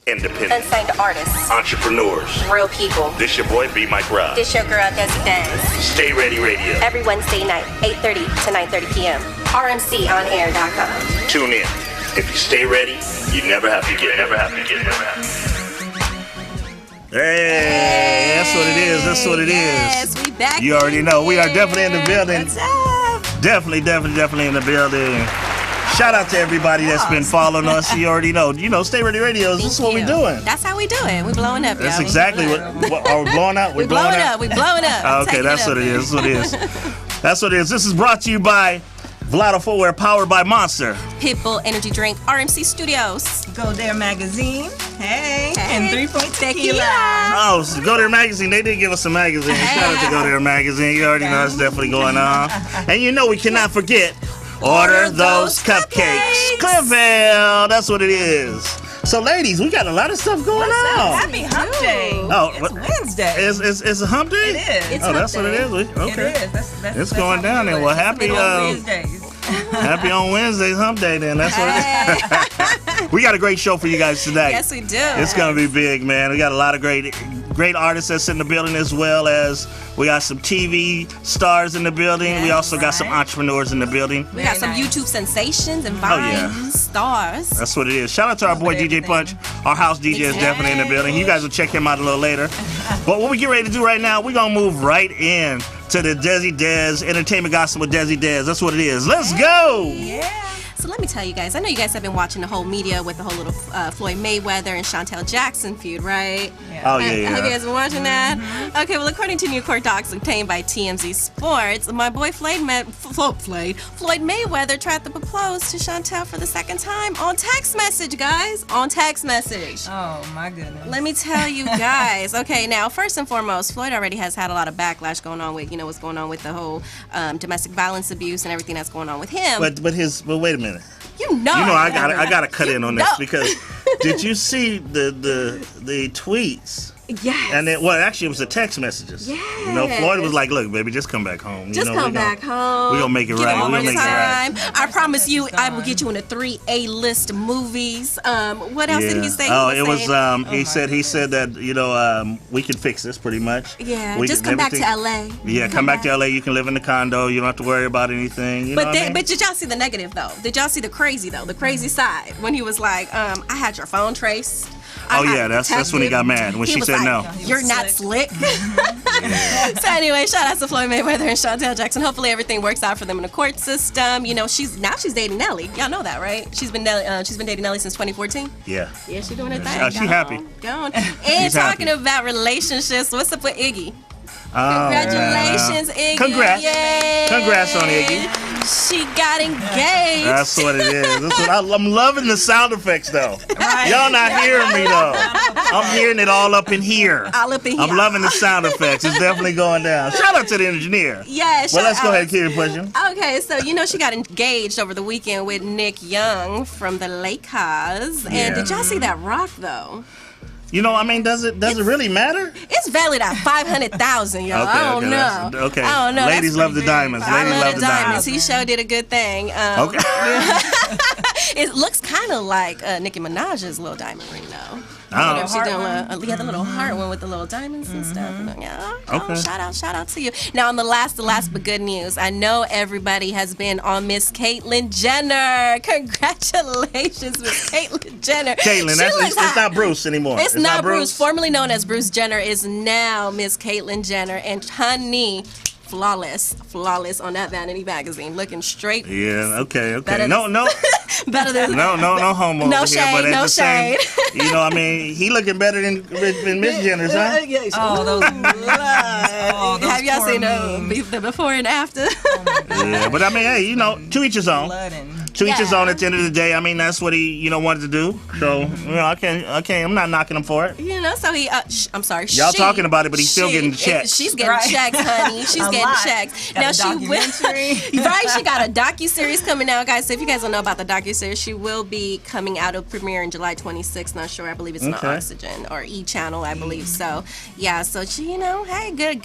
Independent. Unsigned artists. Entrepreneurs. Real people. This your boy, B. Mike Rob. This your girl, Desi Dez. Stay Ready Radio. Every Wednesday night, 8:30 to 9:30 p.m. RMCOnAir.com. Tune in. If you stay ready, you never have to get. Hey, that's what it is. That's what it is. Yes, we back. You already know. We are definitely in the building. What's up? Definitely in the building. Shout out to everybody that's been following us. You already know. Stay Ready Radio. This is what we're doing. That's how we do it. We're blowing up, That's y'all. exactly what. Are we blowing up? We're blowing up. We're blowing up. Okay, that's what it is. That's what it is. That's what it is. This is brought to you by Vlado Footwear, powered by Monster. Pitbull Energy Drink, RMC Studios. Go There Magazine. Hey. And 3 Point Tequila. Oh, so Go There Magazine. They did give us a magazine. Shout out to Go There Magazine. You already know it's definitely going on. And we cannot forget, order those cupcakes. Cliffville. That's what it is. So, ladies, we got a lot of stuff going on. Happy Hump Day. Oh, it's Wednesday. It's a hump day? It is. It's that's what it is. Okay. It is. It's going down then. Well, happy Wednesdays. happy on Wednesdays, hump day then. That's what it is. We got a great show for you guys today. Yes, we do. It's going to be big, man. We got a lot of great artists that's in the building, as well as we got some TV stars in the building. Yes, we also got some entrepreneurs in the building. We got some YouTube sensations and Vine stars. That's what it is. Shout out to our boy DJ Punch. Our house DJ is definitely in the building. You guys will check him out a little later. But what we get ready to do right now, we're going to move right in to the Desi Dez Entertainment Gossip with Desi Dez. That's what it is. Let's go! Yeah. So let me tell you guys, I know you guys have been watching the whole media with the whole little Floyd Mayweather and Chantel Jackson feud, right? Yeah. Oh, yeah. Have you guys been watching that? Mm-hmm. Okay, well, according to new court docs obtained by TMZ Sports, my boy Floyd Mayweather tried to propose to Chantel for the second time on text message, guys. On text message. Oh, my goodness. Let me tell you guys. Okay, now, first and foremost, Floyd already has had a lot of backlash going on with, what's going on with the whole domestic violence abuse and everything that's going on with him. But wait a minute. I I gotta cut in on this because did you see the tweets? Yes. And then, actually, it was the text messages. Yes. Floyd was like, "Look, baby, just come back home. Just come back home. We're gonna make it right. We're gonna make it right. I promise you, I will get you into 3 A-list movies. What else did he say? He said that we can fix this pretty much. Yeah. Just come back to LA. Yeah, come back to LA. You can live in the condo. You don't have to worry about anything. But did y'all see the negative though? Did y'all see the crazy side when he was like, I had your phone traced. That's when he got mad when she said no. You're not slick. So anyway, shout out to Floyd Mayweather and Chantel Jackson. Hopefully everything works out for them in the court system. She's dating Nelly. Y'all know that, right? She's been dating Nelly since 2014. Yeah. Yeah, she's doing her thing. She happy. Going. And talking about relationships, what's up with Iggy? Congratulations, Iggy. Congrats. Yay. Congrats on Iggy. She got engaged. That's what it is. I'm loving the sound effects, though. Right. Y'all not hearing me, though. I'm hearing it all up in here. All up in here. I'm loving the sound effects. It's definitely going down. Shout out to the engineer. Yeah, well, let's go ahead and keep it pushing. Okay, so she got engaged over the weekend with Nick Young from the Lakers. And did y'all see that rock, though? Does it really matter? It's valued at $500,000, y'all. I don't know. Okay. I don't know. Ladies love the diamonds. I love the diamonds. He sure did a good thing. Okay. It looks kind of like Nicki Minaj's little diamond ring, though. She doing the little heart one with the little diamonds and stuff. Okay. Shout out to you. Now, on the last but good news, I know everybody has been on Miss Caitlyn Jenner. Congratulations, Miss Caitlyn Jenner. It's not Bruce anymore. It's not Bruce. Formerly known as Bruce Jenner is now Miss Caitlyn Jenner, and honey, flawless on that Vanity magazine, looking straight. Yeah, okay. Better No. Better than no homo. No over shade, here, but at no the same, shade. he looking better than Miss Jenner's, huh? Oh, those have y'all seen the before and after? Yeah, but hey, to each his own. To each his own. At the end of the day, that's what he, wanted to do. So, I can't. I'm not knocking him for it. So he. I'm sorry. Y'all talking about it, but he's still getting checks. She's getting checks, honey. She's getting checks. Now she will. Right, she got a docuseries coming out, guys. So if you guys don't know about the docuseries, she will be coming out of premiere in July 26th. Not sure. I believe it's on Oxygen or E Channel. I believe so. Yeah. So she, hey, good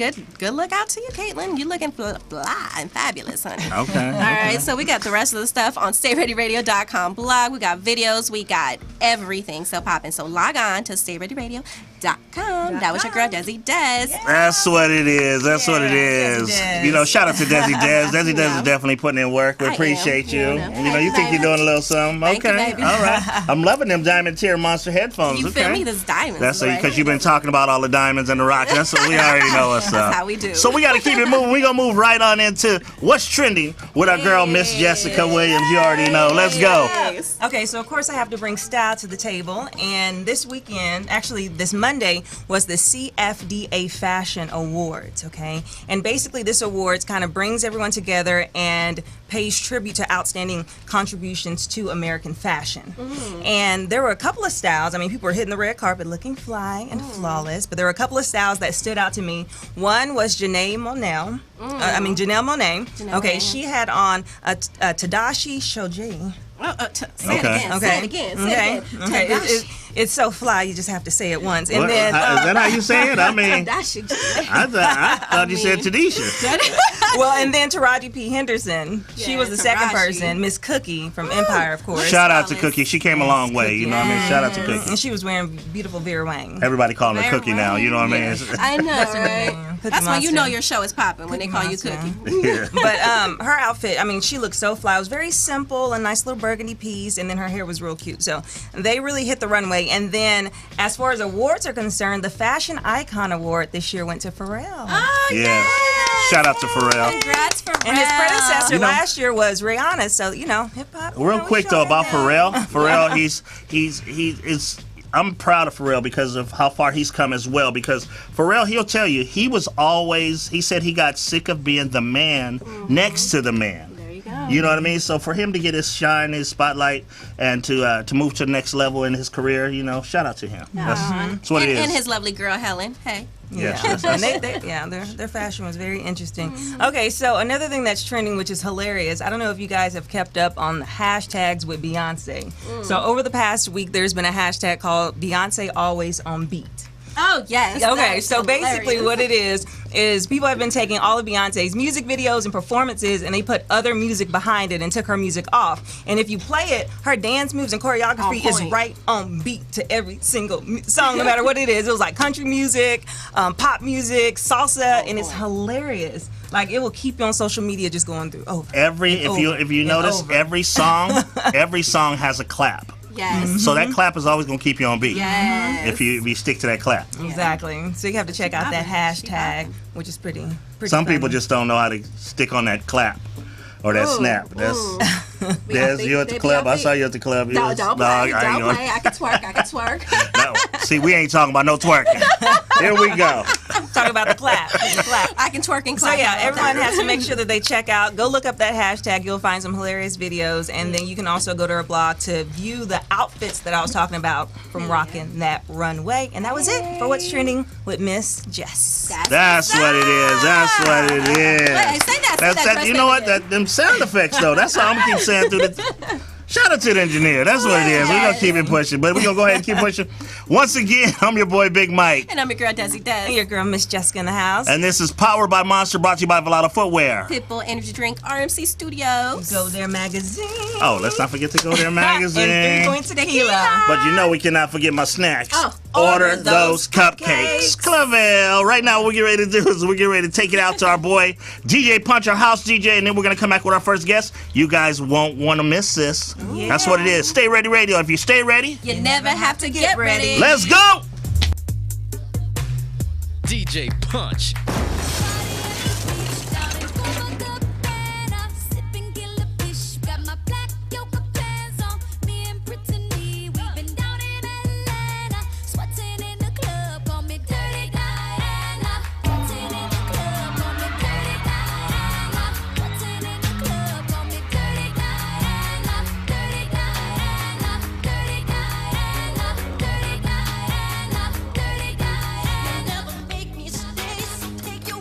look out to you, Caitlyn. You looking fly and fabulous, honey. Okay. All right. So we got the rest of the stuff on StayReadyRadio.com blog. We got videos. We got everything so popping. So log on to StayReadyRadio.com. That was your girl, Desi Des. That's what it is. That's what it is. Desi Des. You know, shout out to Desi Des. Desi Des is definitely putting in work. We I am, appreciate you. you know. You think you're doing a little something. Thank you, Okay. baby. All right. I'm loving them Diamond Tier Monster headphones. You okay. feel me? This diamonds. That's right? because you've been talking about all the diamonds and the rocks. That's what we already know what's up. That's how we do. So we got to keep it moving. We're going to move right on into what's trending with our girl, Miss Jessica Williams. You already know. Let's go. Yes. Okay, so of course I have to bring style to the table, and this weekend, actually this Monday, was the CFDA Fashion Awards, okay? And basically this awards kind of brings everyone together and pays tribute to outstanding contributions to American fashion. And there were a couple of styles, I mean, people were hitting the red carpet looking fly and flawless, but there were a couple of styles that stood out to me. One was Janelle Monáe. Janelle Monáe. Janelle Okay, Monáe. she had on a Tadashi Shoji. Say it Okay. again. Say it again. Say Okay. it again. Okay. Tadashi. It's so fly, you just have to say it once. And What? then, Is that how you say it? I mean, Tadashi. I thought you said Tadisha. well, and then Taraji P. Henderson. She Yeah, was the second Taraji. person. Miss Cookie from Empire, of course. Shout out to Flawless. Cookie. She came a long way. You know what I mean? Shout out to Cookie. And she was wearing beautiful Vera Wang. Everybody calling her Very Cookie now. You know what I mean? I know, right? Cookie That's when you Monster. know your show is popping, when they call you Monster. Cookie. Yeah. But her outfit, I mean, she looked so fly. It was very simple, a nice little burgundy piece, and then her hair was real cute. So they really hit the runway. And then, as far as awards are concerned, the Fashion Icon Award this year went to Pharrell. Oh, Yeah. Shout out to Pharrell. Congrats for And his predecessor You know- last year was Rihanna. So, hip hop. Real quick though about Pharrell. Pharrell, he's I'm proud of Pharrell because of how far he's come as well. Because Pharrell, he'll tell you, he said he got sick of being the man next to the man. There you go. You know what I mean? So for him to get his shine, his spotlight, and to move to the next level in his career, shout out to him. That's what it is. And his lovely girl, Helen. Hey. Yes, Yeah, yes, and their fashion was very interesting. Okay, so another thing that's trending, which is hilarious. I don't know if you guys have kept up on the hashtags with Beyonce. So over the past week, there's been a hashtag called Beyonce Always on Beat. Oh, yes. Okay, That's so basically hilarious. what it is people have been taking all of Beyonce's music videos and performances and they put other music behind it and took her music off. And if you play it, her dance moves and choreography On is point. right on beat to every single song, no matter what it is. It was like country music, pop music, salsa, and it's hilarious. Like, it will keep you on social media just going through over. If you notice, over. every song has a clap. Yes. So that clap is always gonna keep you on beat. Yes. If you stick to that clap. Exactly. So you have to check out that hashtag, which is pretty Some funny. people just don't know how to stick on that clap or that snap. Des, you at the club? I saw you at the club. You was- Don't no, play. I ain't Don't gonna- play. I can twerk. No. See, we ain't talking about no twerking. Here we go. Talk about the clap. The clap. I can twerk and So clap. yeah, everyone has to make sure that they check out. Go look up that hashtag. You'll find some hilarious videos, and then you can also go to her blog to view the outfits that I was talking about from rocking that runway. And that was it for what's trending with Miss Jess. That's what it is. That's what it is. Wait, say that. Say that. You know what? Them sound effects though. That's all I'm gonna keep saying through the. Shout out to the engineer. That's what it is. We're gonna keep it pushing, but we're gonna go ahead and keep pushing. Once again, I'm your boy Big Mike. And I'm your girl, Desi Des. Your girl, Miss Jessica in the house. And this is Powered by Monster, brought to you by Velada Footwear. Pitbull Energy Drink, RMC Studios. Go There magazine. Oh, let's not forget to go there And magazine. 3 Points Tequila. But you know we cannot forget my snacks. Oh, order those cupcakes. Clavel. Right now, what we're getting ready to do is we're getting ready to take it out to our boy, DJ Punch, our house DJ, and then we're going to come back with our first guest. You guys won't want to miss this. That's what it is. Stay Ready Radio. If you stay ready, You never have to get ready. let's go. DJ Punch. Never make me stay, so take your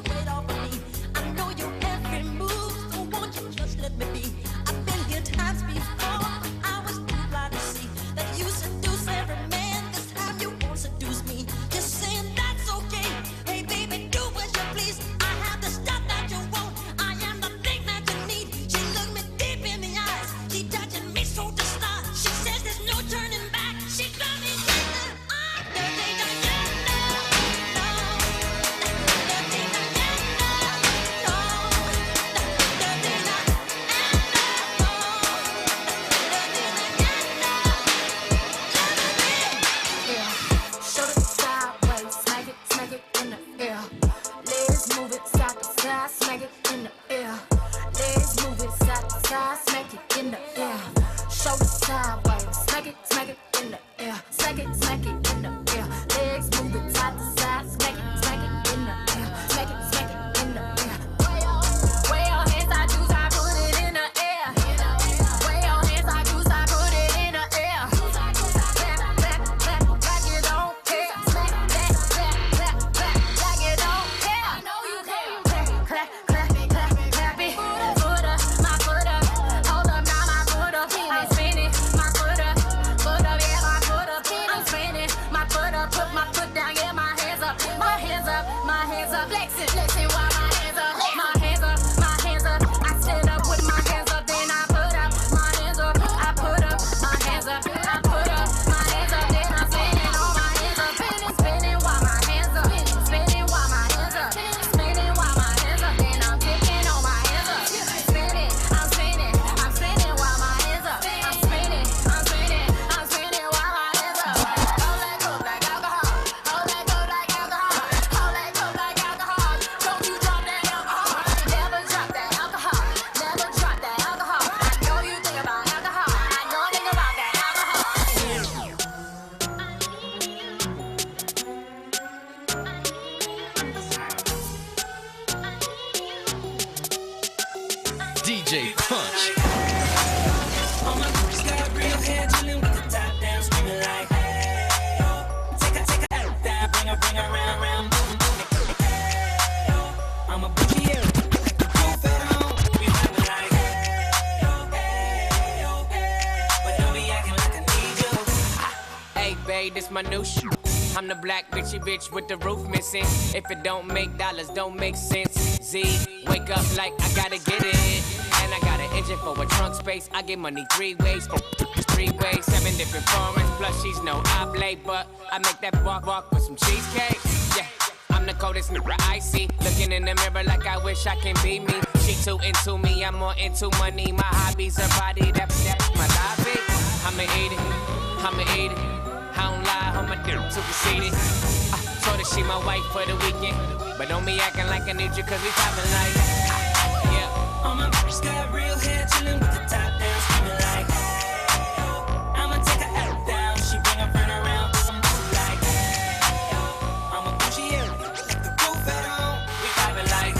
DJ Punch. Hey, babe, this my new shit. I'm the black bitch with the roof missing. If it don't make dollars, don't make sense. Z, wake up like I gotta get it. And I got an engine for a trunk space. I get money 3 ways, 7 different foreigns. Plus she's no oblate, but I make that walk with some cheesecake. Yeah, I'm the coldest nigga I see. Looking in the mirror like I wish I can be me. She too into me, I'm more into money. My hobbies are body, that's my hobby. I'ma eat it. I don't lie, I'm a dude superseded. I told her she my wife for the weekend. But don't be acting like I need you cause we poppin' like, yeah. All my bitches got real hair, chillin' with the top down, screamin' like, I'ma take her out down, she bring her friend around, I'm like, I'm a Gucci here, like the roof at home. We poppin' like,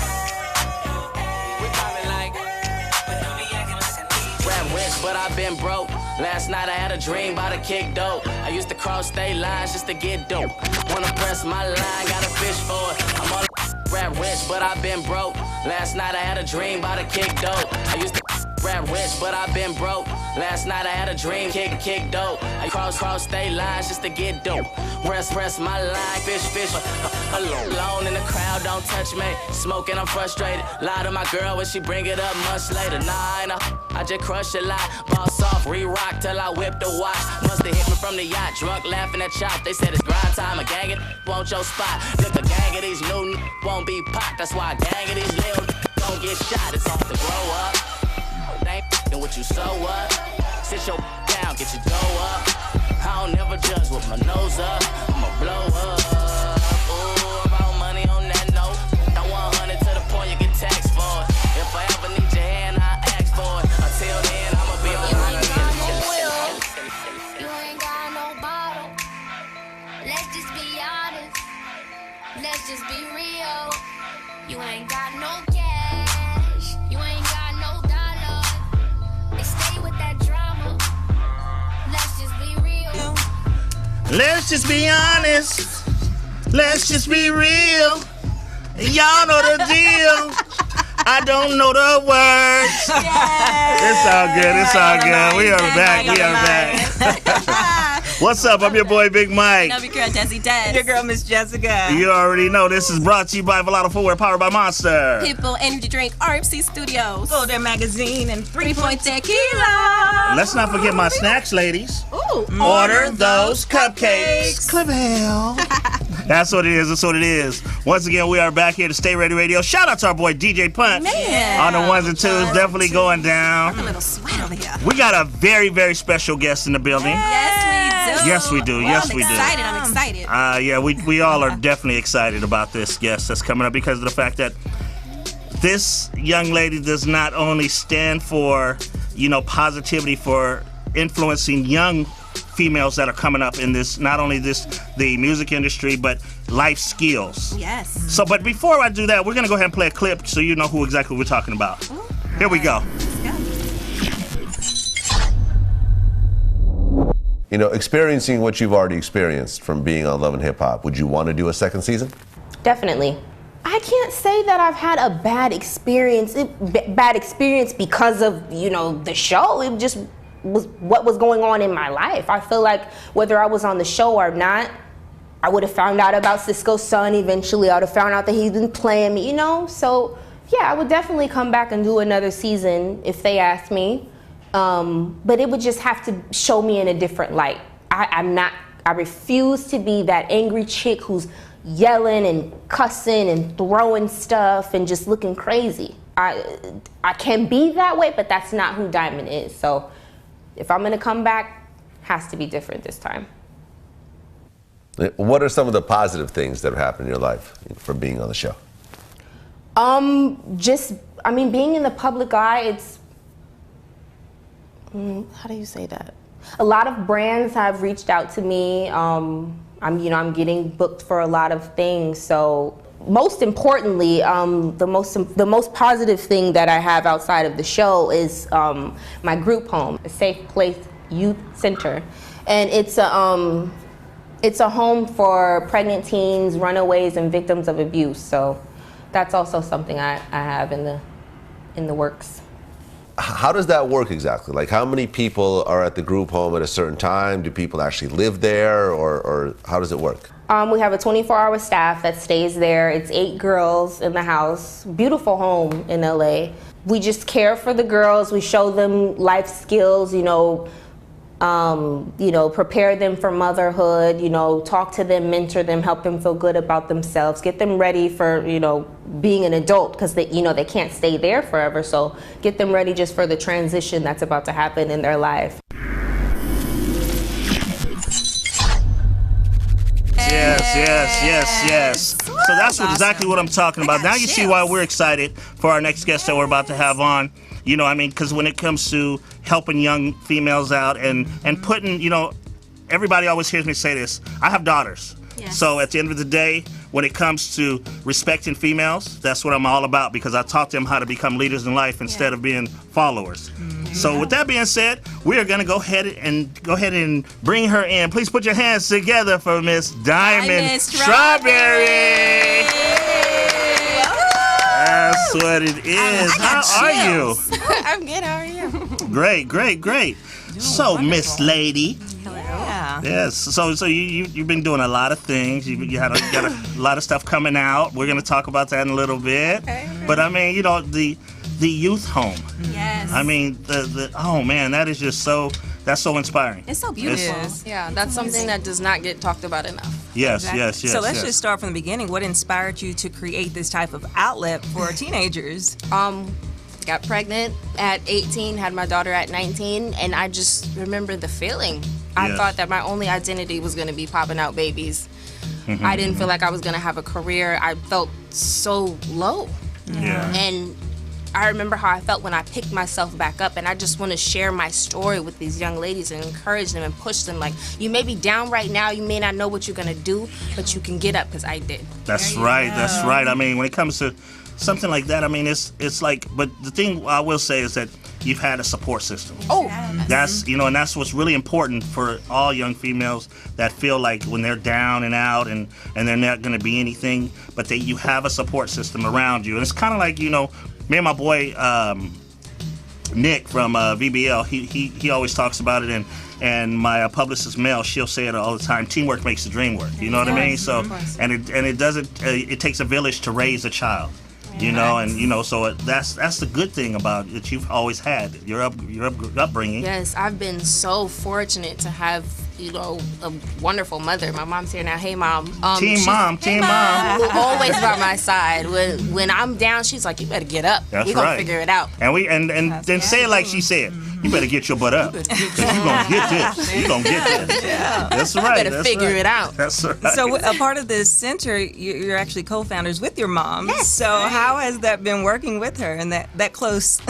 but don't be acting like I need you. Rap rich, but I've been broke. Last night I had a dream about a kick dope. I used to cross state lines just to get dope. Wanna press my line, got a fish for it. I'm all rap rich, but I've been broke. Last night I had a dream about a kick dope. I used to rap rich, but I've been broke. Last night I had a dream, kick dope. I cross state lines just to get dope. Press my line, fish, alone in the crowd, don't touch me. Smoking, I'm frustrated. Lie to my girl when she bring it up months later. Nah, I just crush a lot. Boss off, re-rock till I whip the watch. Musta hit me from the yacht, drunk laughing at chop. They said it's grind time, a gang it, want your spot. Look, a gang of these new won't be popped. That's why a gang of these little don't get shot. It's off to grow up. They ain't what you so up. Sit your down, get your dough up. I don't never judge with my nose up. I'ma blow up. Ooh, about money on that note. I 100 to the point you get taxed for it. If I ever need your hand, I ask for it. Until then, I'ma be on You ain't got no will. You ain't got no bottle. Let's just be honest. Let's just be real. You ain't got no cash. You ain't got no dollar. They stay with that drama. Let's just be real. Let's just be honest. Let's just be real. Y'all know the deal. I don't know the words. It's all good. It's all good. We are back. What's up? I'm your boy Big Mike. I'm your girl Desi Des. Your girl Miss Jessica. You already know this is brought to you by Volado Footwear, powered by Monster. Pitbull Energy Drink, RMC Studios. Full Their Magazine and 3 Point Tequila. Let's not forget my snacks, ladies. Ooh. Order those cupcakes. Clivell. That's what it is. That's what it is. Once again, we are back here to Stay Ready Radio. Shout out to our boy DJ Punch. Man. On the ones and twos, definitely going down. A little sweat over here. We got a very, very special guest in the building. Yes, we do. Yes, we do. I'm excited. Yeah, we all are definitely excited about this guest that's coming up because of the fact that this young lady does not only stand for, positivity for influencing young females that are coming up in this, not only the music industry, but life skills. Yes. So, but before I do that, we're going to go ahead and play a clip so you know who exactly we're talking about. Ooh. Here we go. Experiencing what you've already experienced from being on Love and Hip Hop, would you want to do a second season? Definitely. I can't say that I've had a bad experience because of, the show. It just was what was going on in my life. I feel like whether I was on the show or not, I would have found out about Cisco's son eventually. I would have found out that he's been playing me, So, yeah, I would definitely come back and do another season if they asked me. But it would just have to show me in a different light. I refuse to be that angry chick who's yelling and cussing and throwing stuff and just looking crazy. I can be that way, but that's not who Diamond is. So if I'm gonna come back, has to be different this time. What are some of the positive things that have happened in your life from being on the show? Being in the public eye, it's, how do you say that? A lot of brands have reached out to me. I'm getting booked for a lot of things. So most importantly, the most positive thing that I have outside of the show is my group home, a Safe Place Youth Center, and it's a home for pregnant teens, runaways, and victims of abuse. So that's also something I have in the works. How does that work exactly? Like, how many people are at the group home at a certain time? Do people actually live there, or how does it work? We have a 24-hour staff that stays there. It's 8 girls in the house. Beautiful home in LA. We just care for the girls. We show them life skills, prepare them for motherhood, talk to them, mentor them, help them feel good about themselves, get them ready for, being an adult, because they can't stay there forever. So get them ready just for the transition that's about to happen in their life. Yes. So that's exactly what I'm talking about. Now you see why we're excited for our next guest that we're about to have on. Because when it comes to helping young females out and putting, everybody always hears me say this. I have daughters. Yes. So at the end of the day, when it comes to respecting females, that's what I'm all about, because I taught them how to become leaders in life instead of being followers. Mm-hmm. So with that being said, we are going to go ahead and bring her in. Please put your hands together for Miss Diamond Strawberry. That's what it is. How are you? I'm good. How are you? Great. So, Miss Lady. Yes. So you've been doing a lot of things. You got a lot of stuff coming out. We're gonna talk about that in a little bit. Okay. But I mean, the youth home. Yes. I mean, oh man, that's so inspiring. It's so beautiful. That's something that does not get talked about enough. Yes. So let's just start from the beginning. What inspired you to create this type of outlet for teenagers? Got pregnant at 18, had my daughter at 19, and I just remember the feeling. I thought that my only identity was going to be popping out babies. Mm-hmm. I didn't feel like I was going to have a career. I felt so low. Yeah. And I remember how I felt when I picked myself back up, and I just want to share my story with these young ladies and encourage them and push them. Like, you may be down right now, you may not know what you're going to do, but you can get up, because I did. That's right. I mean, when it comes to something like that, I mean, it's like, but the thing I will say is that you've had a support system. Oh, that's and that's what's really important for all young females that feel like when they're down and out and they're not going to be anything, but you have a support system around you. And it's kind of like, me and my boy Nick from VBL, he always talks about it, and my publicist Mel, she'll say it all the time. Teamwork makes the dream work. You know what I mean? So it takes a village to raise a child. So that's the good thing about it. You've always had your upbringing. Yes, I've been so fortunate to have a wonderful mother. My mom's here now. Hey, Mom. Team Mom. Always by my side. When I'm down, she's like, "You better get up. We're gonna figure it out." And then say it like she said. You better get your butt up, because you're gonna get this. You're gonna get this. Yeah. That's right. You better figure it out. That's right. So a part of this center, you're actually co-founders with your mom. Yes. So how has that been working with her and that close?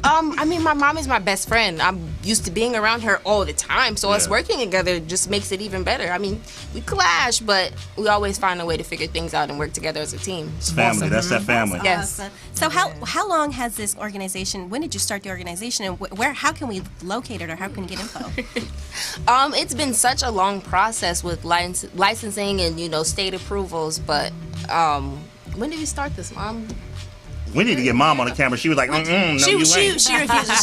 I mean, my mom is my best friend. I'm used to being around her all the time, so us working together just makes it even better. I mean, we clash, but we always find a way to figure things out and work together as a team. It's family. Awesome. That's that family. Yes. Awesome. So how long has this organization? When did you start the organization, and how can we locate it, or how can we get info? It's been such a long process with licensing and state approvals, but when did we start this, Mom? We need to get Mom on the camera. She was like, no, you ain't. She refuses. She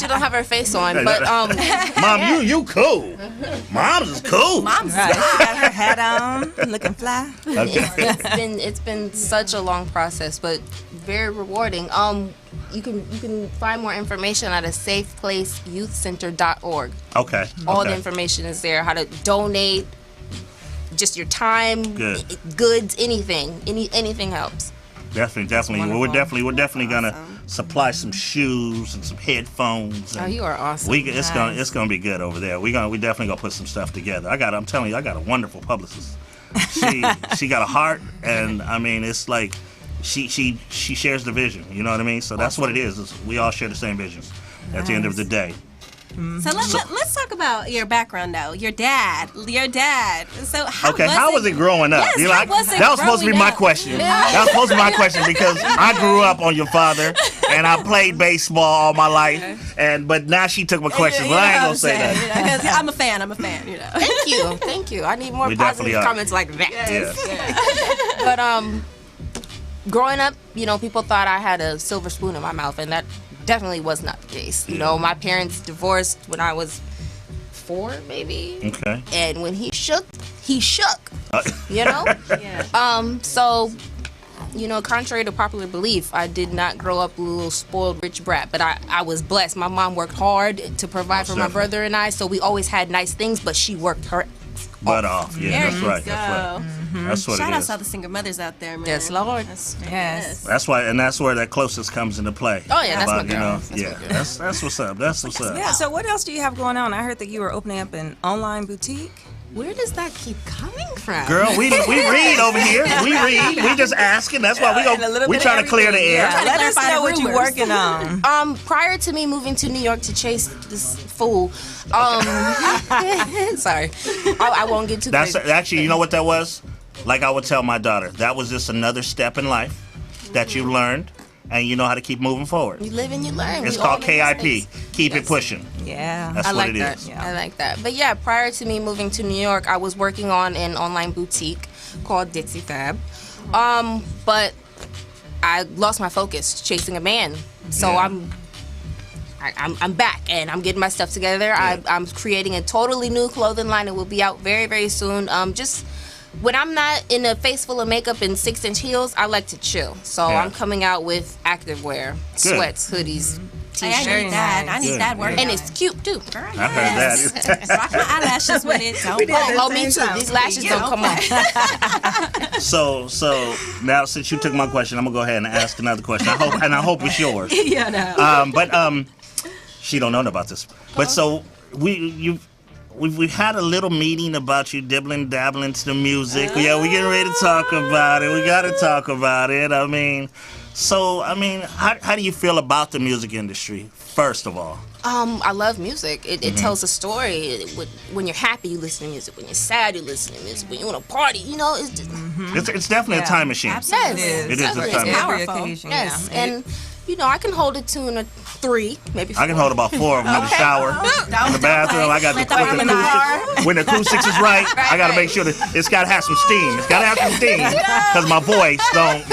don't have her face on. But Mom, you cool. Mom's is cool. Mom's right. She got her hat on, looking fly. Okay. It's been such a long process, but very rewarding. You can find more information at safeplaceyouthcenter.org. Okay. All the information is there. How to donate, just your time, goods, anything helps. Definitely. Well, we're definitely gonna supply some shoes and some headphones. And you are awesome. It's gonna be good over there. We definitely gonna put some stuff together. I'm telling you, I got a wonderful publicist. She got a heart, and I mean, it's like she shares the vision. You know what I mean? So that's what it is. We all share the same vision at the end of the day. So let's talk about your background though. Your dad. So how was it growing up? Yes, You know, how was it that was supposed to be growing my up? question. That was supposed to be my question because I grew up on your father and I played baseball all my life. But now she took my question, but I ain't gonna say that. I'm a fan. You know. Thank you. I need more We definitely positive are. comments like that. Yeah. But growing up, people thought I had a silver spoon in my mouth, and that definitely was not the case. My parents divorced when I was 4, maybe. Okay. And when he shook. Yeah. So, contrary to popular belief, I did not grow up a little spoiled rich brat, but I was blessed. My mom worked hard to provide for my brother and I, so we always had nice things, but she worked her butt off. Yeah, There that's you right. go. That's right. That's what Shout it out is. to all the single mothers out there, man. Yes, Lord. Yes. That's why, and that's where that closest comes into play. Oh, yeah, that's About, my girl. That's what's up. That's what's up. Yeah. So what else do you have going on? I heard that you were opening up an online boutique. Where does that keep coming from? Girl, we read over here. We read. We just asking. That's why we trying to clear the air. Yeah. Let us know what you're working on. Prior to me moving to New York to chase this fool, sorry, I won't get too That's crazy. actually, you know what that was? Like I would tell my daughter, that was just another step in life that you learned, and you know how to keep moving forward. You live and you learn. It's We all called make KIP. mistakes. Keep it pushing. Yeah. That's I what like it that. is. I like that. But yeah, prior to me moving to New York, I was working on an online boutique called Dixie Fab. But I lost my focus chasing a man. So I'm back and I'm getting my stuff together. I'm creating a totally new clothing line. It will be out very, very soon. Just when I'm not in a face full of makeup and 6-inch heels, I like to chill. So I'm coming out with activewear, sweats, hoodies, Hey, I t-shirts. need that. I need that work. And it's cute too. I heard that. Rock my eyelashes with it. Oh, me too. These lashes don't come off. So now since you took my question, I'm gonna go ahead and ask another question. I hope it's yours. Yeah, no. But she don't know about this. But so we had a little meeting about you dabbling to the music. Yeah, we getting ready to talk about it. We got to talk about it. I mean, how do you feel about the music industry? First of all. I love music. It tells a story. When you're happy, you listen to music. When you're sad, you listen to music. When you want to party, it's just, It's definitely a time machine. Absolutely. It is a Definitely. time It's machine. powerful. Yes, and I can hold a tune of 3, maybe 4. I can hold about 4 of them in the shower, in the bathroom. I got the acoustics. When the acoustics is right, I got to make sure that it's got to have some steam. It's got to have some steam because my voice don't,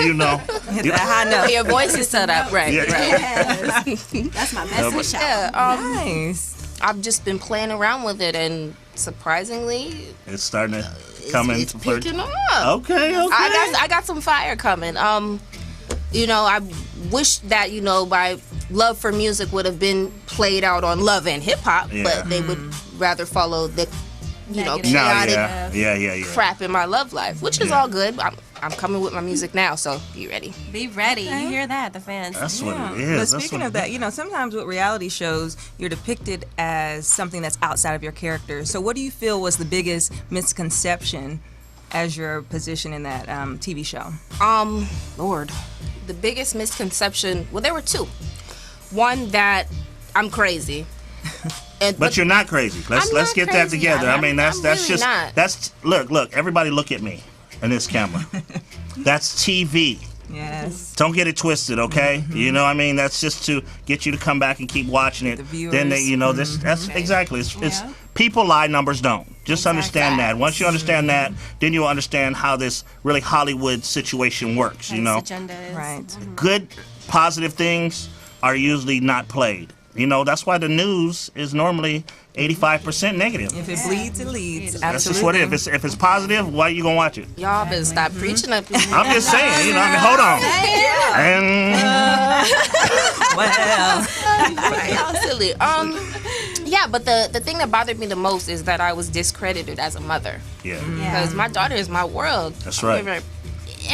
Hit that high note. Your voice is set up right. Yeah. Right. That's my message. Yeah, Nice. I've just been playing around with it, and surprisingly, It's starting to come it's into flirt. picking up. Okay. I got some fire coming. I wish that my love for music would have been played out on Love and Hip Hop, but they would rather follow the chaotic Yeah. crap in my love life, which is all good. I'm coming with my music now, so be ready. Be ready. You hear that, the fans. That's what it But is. speaking of that, sometimes with reality shows, you're depicted as something that's outside of your character. So what do you feel was the biggest misconception as your position in that TV show? Lord, the biggest misconception, well, there were 2. One, that I'm crazy. But you're not crazy. Let's not get that crazy. together. I mean, that's I'm really just not. look. Everybody, look at me in this camera. That's TV. Yes. Don't get it twisted, okay? You know what I mean? That's just to get you to come back and keep watching it. The viewers. Then that's exactly. It's people lie, numbers don't. Just understand that. Once you understand that, then you'll understand how this really Hollywood situation works. Agenda is. Right. Good, positive things are usually not played. That's why the news is normally 85% negative. If it bleeds, it leads. That's just what it is. If it's positive, why are you gonna watch it? Y'all better stop preaching up here. I'm just saying, hold on. And Y'all silly. Yeah, but the thing that bothered me the most is that I was discredited as a mother. yeah. Because my daughter is my world. That's I'll right. give her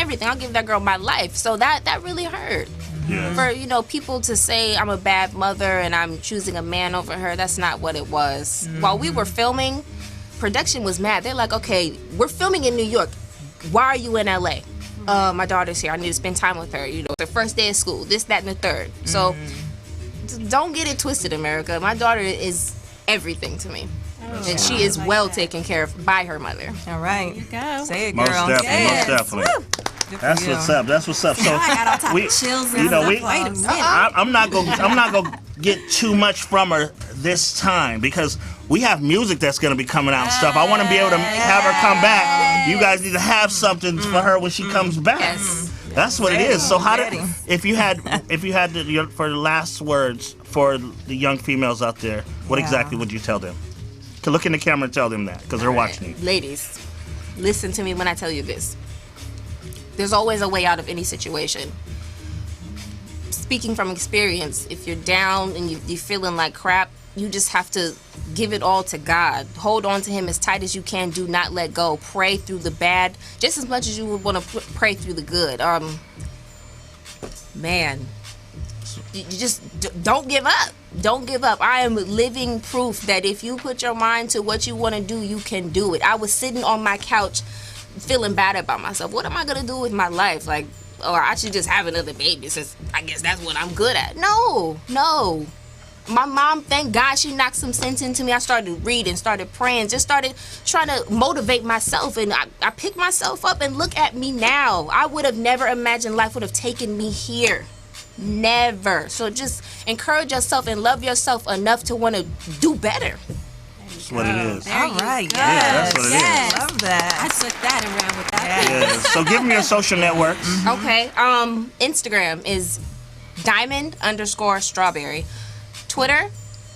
everything. I'll give that girl my life. So that really hurt. Yeah. For people to say I'm a bad mother and I'm choosing a man over her, that's not what it was. While we were filming, production was mad. They're like, okay, we're filming in New York. Why are you in LA? My daughter's here. I need to spend time with her. The first day of school, this, that, and the third. So don't get it twisted, America. My daughter is everything to me. And she is well taken care of by her mother. All right. Go. Say it, Most girl. definitely. That's what's up. That's what's up. So I got all types of chills and stuff. Wait a minute. I'm not gonna get too much from her this time because we have music that's gonna be coming out and stuff. I want to be able to have her come back. You guys need to have something for her when she comes back. Yes. That's what it is. So how did if you had for the last words for the young females out there, what exactly would you tell them? To look in the camera and tell them that because they're watching you. Ladies, listen to me when I tell you this. There's always a way out of any situation. Speaking from experience, if you're down and you're feeling like crap, you just have to give it all to God. Hold on to Him as tight as you can. Do not let go. Pray through the bad just as much as you would want to pray through the good. Man, you just don't give up. Don't give up. I am living proof that if you put your mind to what you want to do, you can do it. I was sitting on my couch feeling bad about myself. What am I gonna do with my life? Like, or I should just have another baby since I guess that's what I'm good at. No. My mom, thank God, she knocked some sense into me. I started reading, started praying, just started trying to motivate myself, and I picked myself up, and look at me now. I would have never imagined life would have taken me here. Never. So just encourage yourself and love yourself enough to want to do better. That's what it is. All right. Yeah, that's what it is. Love that. I took that and ran with that. Yeah. So give me your social networks. Okay. Instagram is diamond_strawberry. Twitter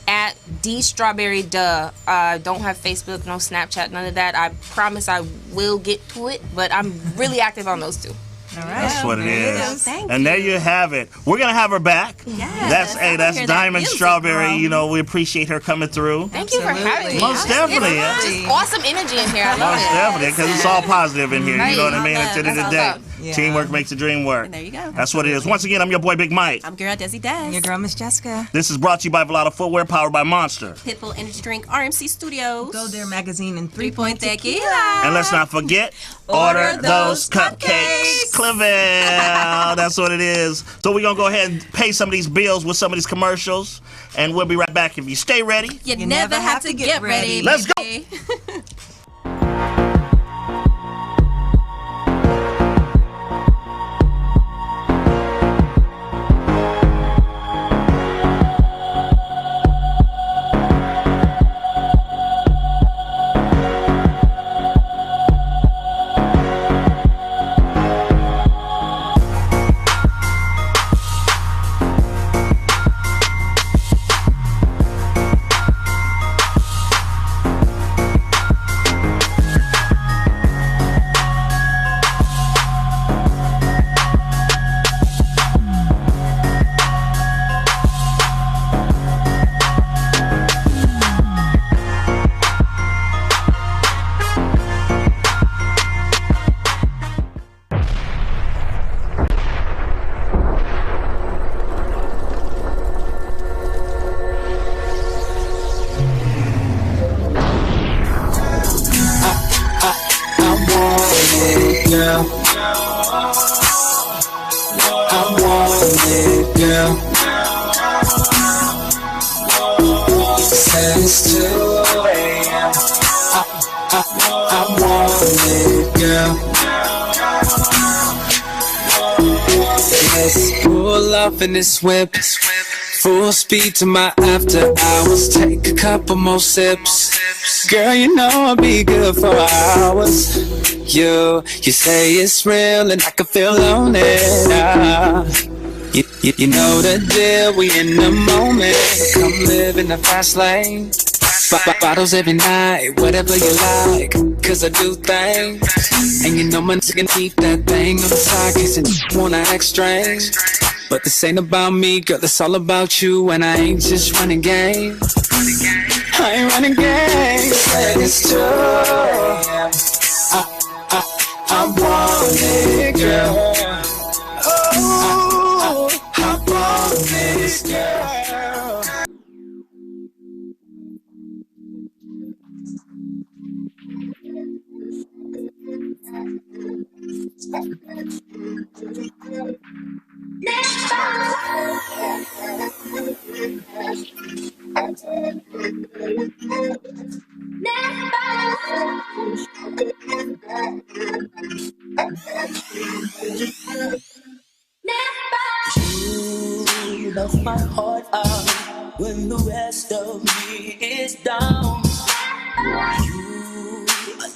at dstrawberryduh. Don't have Facebook, no Snapchat, none of that. I promise I will get to it, but I'm really active on those two. All right. That's what it is. Thank and there you have it. We're gonna have her back. Yes. That's Hear that Diamond music, Strawberry. girl. You know, we appreciate her coming through. Thank you for having me. Most definitely. It's just awesome energy in here. I love Most it. definitely, because it's all positive in here. You know what I mean? Right. At the end of the That's day, teamwork makes the dream work. There you go. That's what it is. Once again, I'm your boy Big Mike. I'm girl Desi Des. Your girl, Miss Jessica. This is brought to you by Velada Footwear, powered by Monster. Pitbull Energy Drink, RMC Studios. Go There Magazine and 3 Point Tequila. And let's not forget, order those cupcakes. Cleville. That's what it is. So we're going to go ahead and pay some of these bills with some of these commercials. And we'll be right back. If you stay ready, You never have to get ready. Let's go. baby. It's 2 a.m. I want it, girl. Let's pull off in this whip. Full speed to my after hours. Take a couple more sips. Girl, you know I'll be good for hours. You say it's real and I can feel on it. You know the deal, we in the moment. Come live in the fast lane. Bottles every night, whatever you like. Cause I do things. And you know my nigga can keep that thing on the side. Cause you wanna act strange. But this ain't about me, girl, it's all about you. And I ain't just running game. I ain't running game. It's 2 a.m. I want it, girl. I want this girl.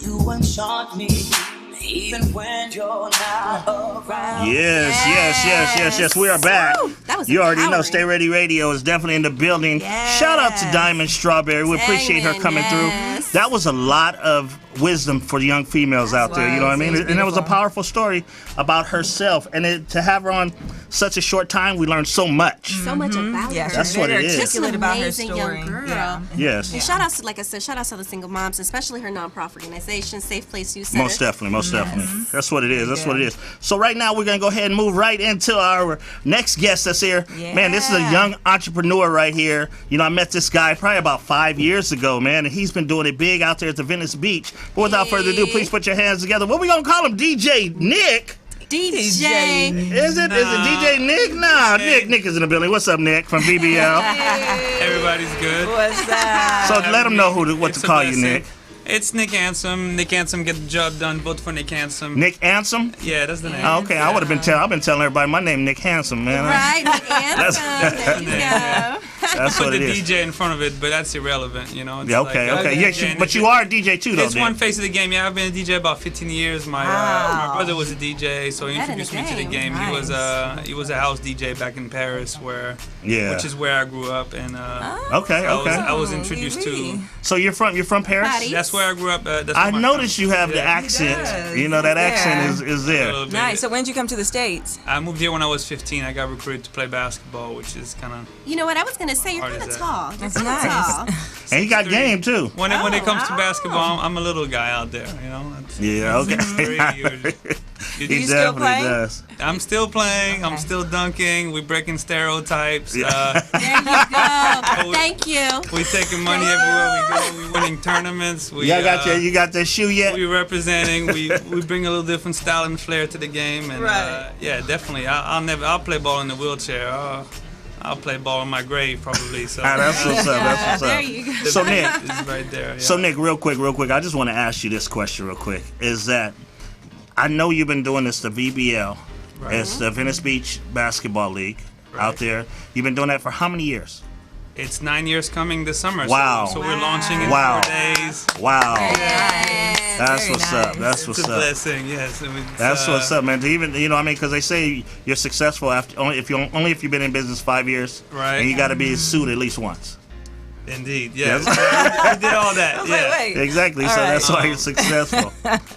You one-shot me, even when you're not around. Yes. We are back. That was you already know empowering. Stay Ready Radio is definitely in the building. Shout out to Diamond Strawberry. We appreciate her coming through. That was a lot of wisdom for the young females out there. You know what I mean? And it was a powerful story about herself. And to have her on such a short time, we learned so much. So much about her. That's what it is. Just an About her amazing story. young girl. Yeah. Yes. And shout out to, like I said, shout out to the single moms, especially her nonprofit organization, Safe Place Youth Center. Most definitely. That's what it is. That's what it is. So right now we're gonna go ahead and move right into our next guest that's here. Man, this is a young entrepreneur right here. You know, I met this guy probably about 5 years ago, man, and he's been doing it big out there at the Venice Beach. But without further ado, please put your hands together. What we gonna call him? DJ Nick. DJ. Is it DJ Nick? Nah, Nick is in the building. What's up, Nick from BBL? Everybody's good. What's up? So let them know what to call you, Nick. It's Nick Ansem. Nick Ansem, get the job done. Vote for Nick Ansem. Nick Ansem? Yeah, that's the name. Oh, okay, I would have been I've been telling everybody my name Nick Handsome, man. Right, Nick Ansem. There you go. That's Put what the it is. DJ in front of it, but that's irrelevant, you know. It's Yeah, okay. Yeah, but you are a DJ too, though. It's one face of the game. Yeah, I've been a DJ about 15 years. My brother was a DJ, so he introduced me to the game. Nice. He was a house DJ back in Paris, which is where I grew up, and I was introduced to. So you're from Paris? That's where I grew up. I noticed you have the accent. You know that accent is there. Nice. So when did you come to the States? I moved here when I was 15. I got recruited to play basketball, which is kind of. You know what? I was going to say, you're kind of tall. That's nice. And you got game too. When it comes to basketball, I'm a little guy out there, you know. He definitely does. I'm still playing. I'm still dunking. We're breaking stereotypes. There you go. Thank you. We're taking money everywhere we go. We're winning tournaments. You got that shoe yet? We're representing. We bring a little different style and flair to the game, and yeah, definitely. I'll play ball in the wheelchair. I'll play ball in my grave probably. So that's what's up. That's what's up. There you go. So Nick, is right there. Yeah. So Nick, real quick, I just want to ask you this question real quick. Is that I know you've been doing this, the VBL. Right. It's the Venice Beach Basketball League out there. You've been doing that for how many years? It's 9 years coming this summer. Wow. So we're launching in 4 days. Wow. Yes. That's what's up. That's what's it's a up. blessing, yes. That's what's up, man. To even, because they say you're successful after only if you've been in business 5 years. Right. And you got to be sued at least once. Indeed, yes. We did all that. Yeah. Exactly. All so right. that's why you're successful.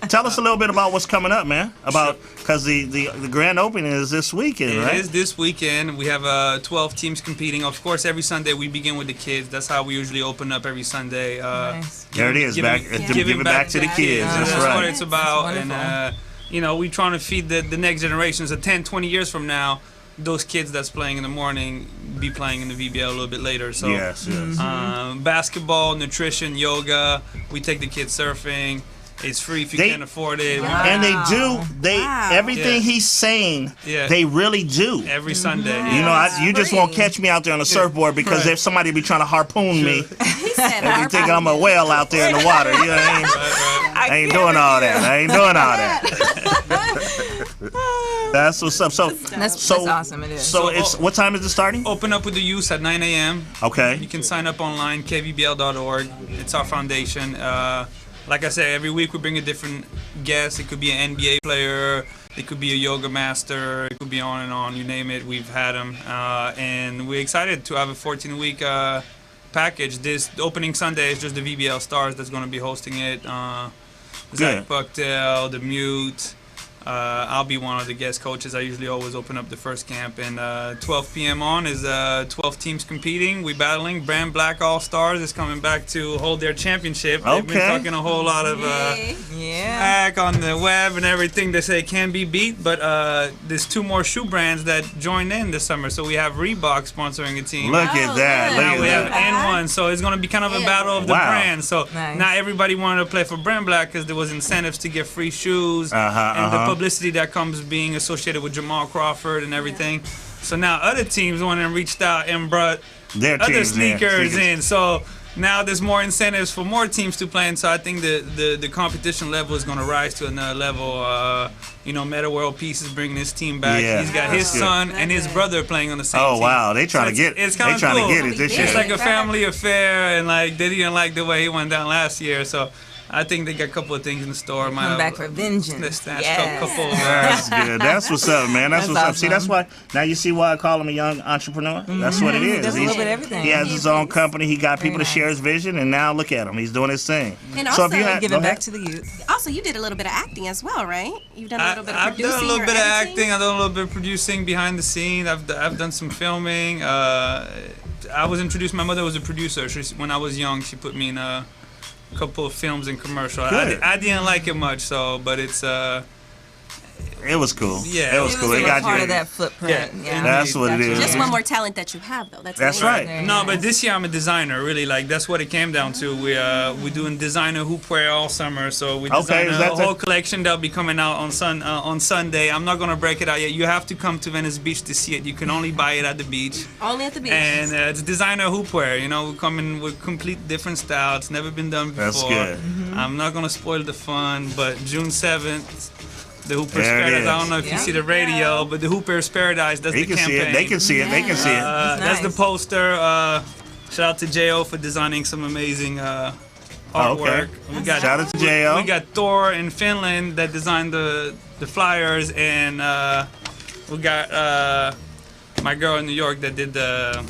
Tell us a little bit about what's coming up, man. Because the grand opening is this weekend, right? It is this weekend. We have 12 teams competing. Of course, every Sunday we begin with the kids. That's how we usually open up every Sunday. Nice. There it is. Give it back to the kids. That's That's right. what it's about. And we're trying to feed the next generations. 10, 20 years from now, those kids that's playing in the morning be playing in the VBL a little bit later. So yes. Basketball, nutrition, yoga. We take the kids surfing. It's free if you can't afford it. Wow. And everything he's saying, they really do. Every Sunday. You just won't catch me out there on a surfboard because there's somebody be trying to harpoon me. And be thinking I'm a whale out there in the water. You know what I mean? I ain't doing all that. That's what's up. That's awesome. It is. So it's what time is it starting? Open up with the youth at 9 a.m. Okay. You can sign up online, kvbl.org. It's our foundation. Like I said, every week we bring a different guest. It could be an NBA player. It could be a yoga master. It could be on and on. You name it, we've had them. And we're excited to have a 14-week package. This opening Sunday is just the VBL Stars that's going to be hosting it. Zach Buckdale, The Mute. I'll be one of the guest coaches. I usually always open up the first camp. And 12 p.m. on is 12 teams competing. We're battling. Brand Black All-Stars is coming back to hold their championship. They've been talking a whole lot of back on the web and everything they say can be beat. But there's 2 more shoe brands that joined in this summer. So we have Reebok sponsoring a team. Look at that. We have N1. So it's going to be kind of a battle of the brands. So not everybody wanted to play for Brand Black because there was incentives to get free shoes. And the publicity that comes being associated with Jamal Crawford and everything. So now other teams went and reached out and brought their other sneakers in. So now there's more incentives for more teams to play. And so I think the competition level is going to rise to another level. Meta World Peace is bringing his team back. Yeah, he's got his son and his brother playing on the same team. Oh wow, they trying to get. It's kind of cool. To get it this year. It's like a family affair, and like they didn't like the way he went down last year. So I think they got a couple of things in the store. Come back for vengeance. Couple. That's good. That's what's up, man. That's what's up. See, that's awesome. why. Now you see why I call him a young entrepreneur. That's what it is. He does a little bit of everything. He has his own company. He got people to share his vision, and now look at him. He's doing his thing. And so also, if you had, Give it back to the youth. Also, you did a little bit of acting as well, right? You've done a little bit of I've producing done a little or bit of editing? acting. I've done a little bit of producing behind the scene. I've done some filming. I was introduced. My mother was a producer. When I was young, she put me in a couple of films and commercials. I didn't like it much, but it's. It was cool. Yeah, it was cool. It got part you. of that footprint. Yeah. That's what it is. Just one more talent that you have, though. That's right. amazing. No, but this year I'm a designer. Really, like that's what it came down to. We're doing designer hoopwear all summer, so we design a whole collection that'll be coming out on Sunday. I'm not gonna break it out yet. You have to come to Venice Beach to see it. You can only buy it at the beach. Only at the beach. And it's designer hoopwear. You know, we're coming with complete different style. It's never been done before. That's good. I'm not gonna spoil the fun, but June 7th. The Hooper's There it Paradise. is. I don't know if you see the radio, but the Hooper's Paradise, that's They the can see campaign. it. They can see it. They can see it. That's the poster. Shout out to J.O. for designing some amazing artwork. We got, Shout out to J.O. We got Thor in Finland that designed the flyers, and we got my girl in New York that did a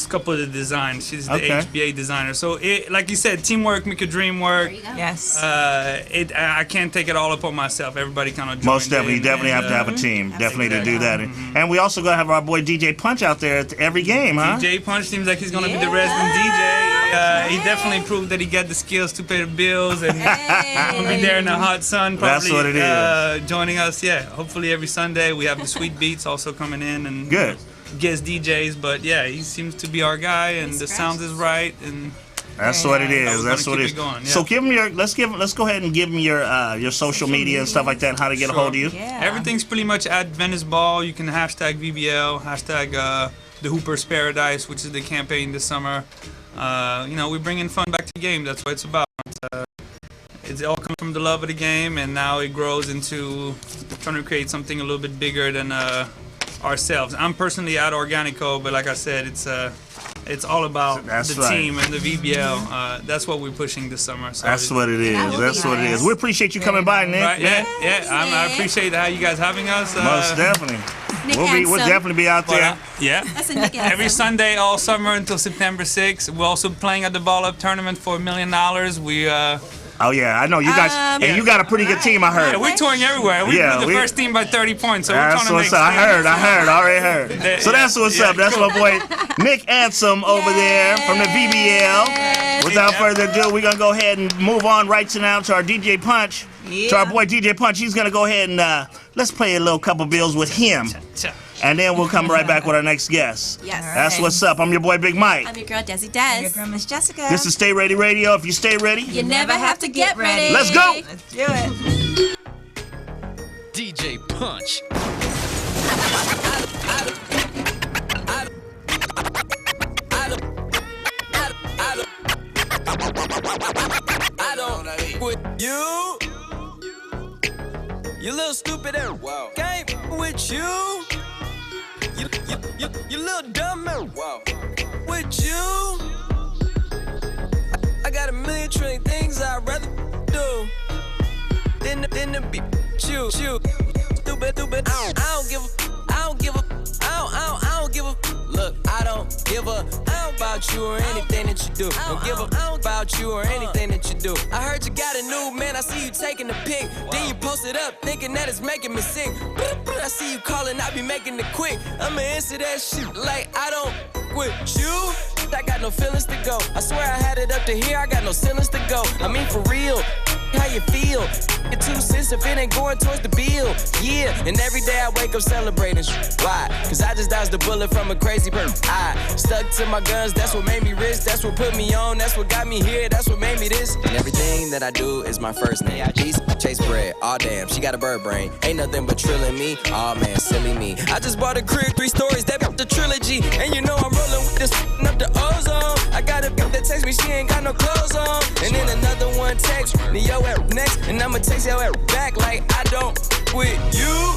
couple of the designs. She's the HBA designer. So, like you said, teamwork make a dream work. Yes. I can't take it all upon myself. Everybody kind of joined Most definitely. You in, definitely and, have to have a team. Definitely to do that. Mm-hmm. And we also gonna have our boy DJ Punch out there at every game, huh? DJ Punch seems like he's gonna be the resident DJ. He definitely proved that he got the skills to pay the bills, and he'll be there in the hot sun. Probably, That's what it is. Joining us, hopefully every Sunday. We have the Sweet Beats also coming in, and good guest DJs. But yeah, he seems to be our guy, and the sound is right, and that's what it is. we're That's gonna what it keep is. it going, yeah. So give him your. Let's go ahead and give him your social media and stuff like that. And how to get a hold of you. Everything's pretty much at Venice Ball. You can hashtag VBL, hashtag the Hooper's Paradise, which is the campaign this summer. We're bringing fun back to the game. That's what it's about. It all comes from the love of the game, and now it grows into trying to create something a little bit bigger than ourselves. I'm personally at Organico, but like I said, it's all about That's the right. team and the VBL. That's what we're pushing this summer. So That's what it is. That's what it is. We appreciate you coming by, Nick. Right, I appreciate how you guys having us. Most definitely. Nick We'll definitely be out there. Yeah. That's a Nick Every Hansen. Sunday all summer until September 6th. We're also playing at the Ball Up tournament for $1 million. We Oh yeah, I know you guys, and you got a pretty good team. I heard. Yeah, we're touring everywhere. We Yeah, beat the first team by 30 points, so we're That's trying to what's make. up. I already heard. So that's what's up. That's my boy Nick Ansem over there from the VBL. Without further ado, we're gonna go ahead and move on right to now to our DJ Punch. To our boy DJ Punch. He's gonna go ahead and let's play a little couple bills with him. And then we'll come right back with our next guest. Yes. That's what's up. I'm your boy Big Mike. I'm your girl, Desi Des. Your girl, Miss Jessica. This is Stay Ready Radio. If you stay ready, You never have to get ready. Let's go. Let's do it. DJ Punch. I don't with you. You little stupid ass. Wow. Game with you. You little dumb ass. Wow. With you. I got a million trillion things I'd rather do than to be you. Stupid. I don't give a. Look, I don't give a about you or anything that you do. Don't give a about you or anything that you do. I heard you got a new man, I see you taking the pic. Then you post it up, thinking that it's making me sick. I see you calling, I be making it quick. I'ma answer that shit like I don't with you. I got no feelings to go. I swear I had it up to here, I got no ceilings to go. I mean for real, how you feel? Get 2 cents if it ain't going towards the bill. Yeah, and every day I wake up celebrating. Why? Cause I just dodged the bullet from a crazy person. I stuck to my guns, that's what made me rich. That's what put me on, that's what got me here. That's what made me this. And everything that I do is my first name. Chase bread, aw damn, she got a bird brain. Ain't nothing but trilling me, aw man, silly me. I just bought a crib, 3 stories, that the trilogy. And you know I'm rolling with this up the ozone. I got a bitch that text me, she ain't got no clothes on. And then another one text me, yo at next. And I'ma text your at back like I don't with you.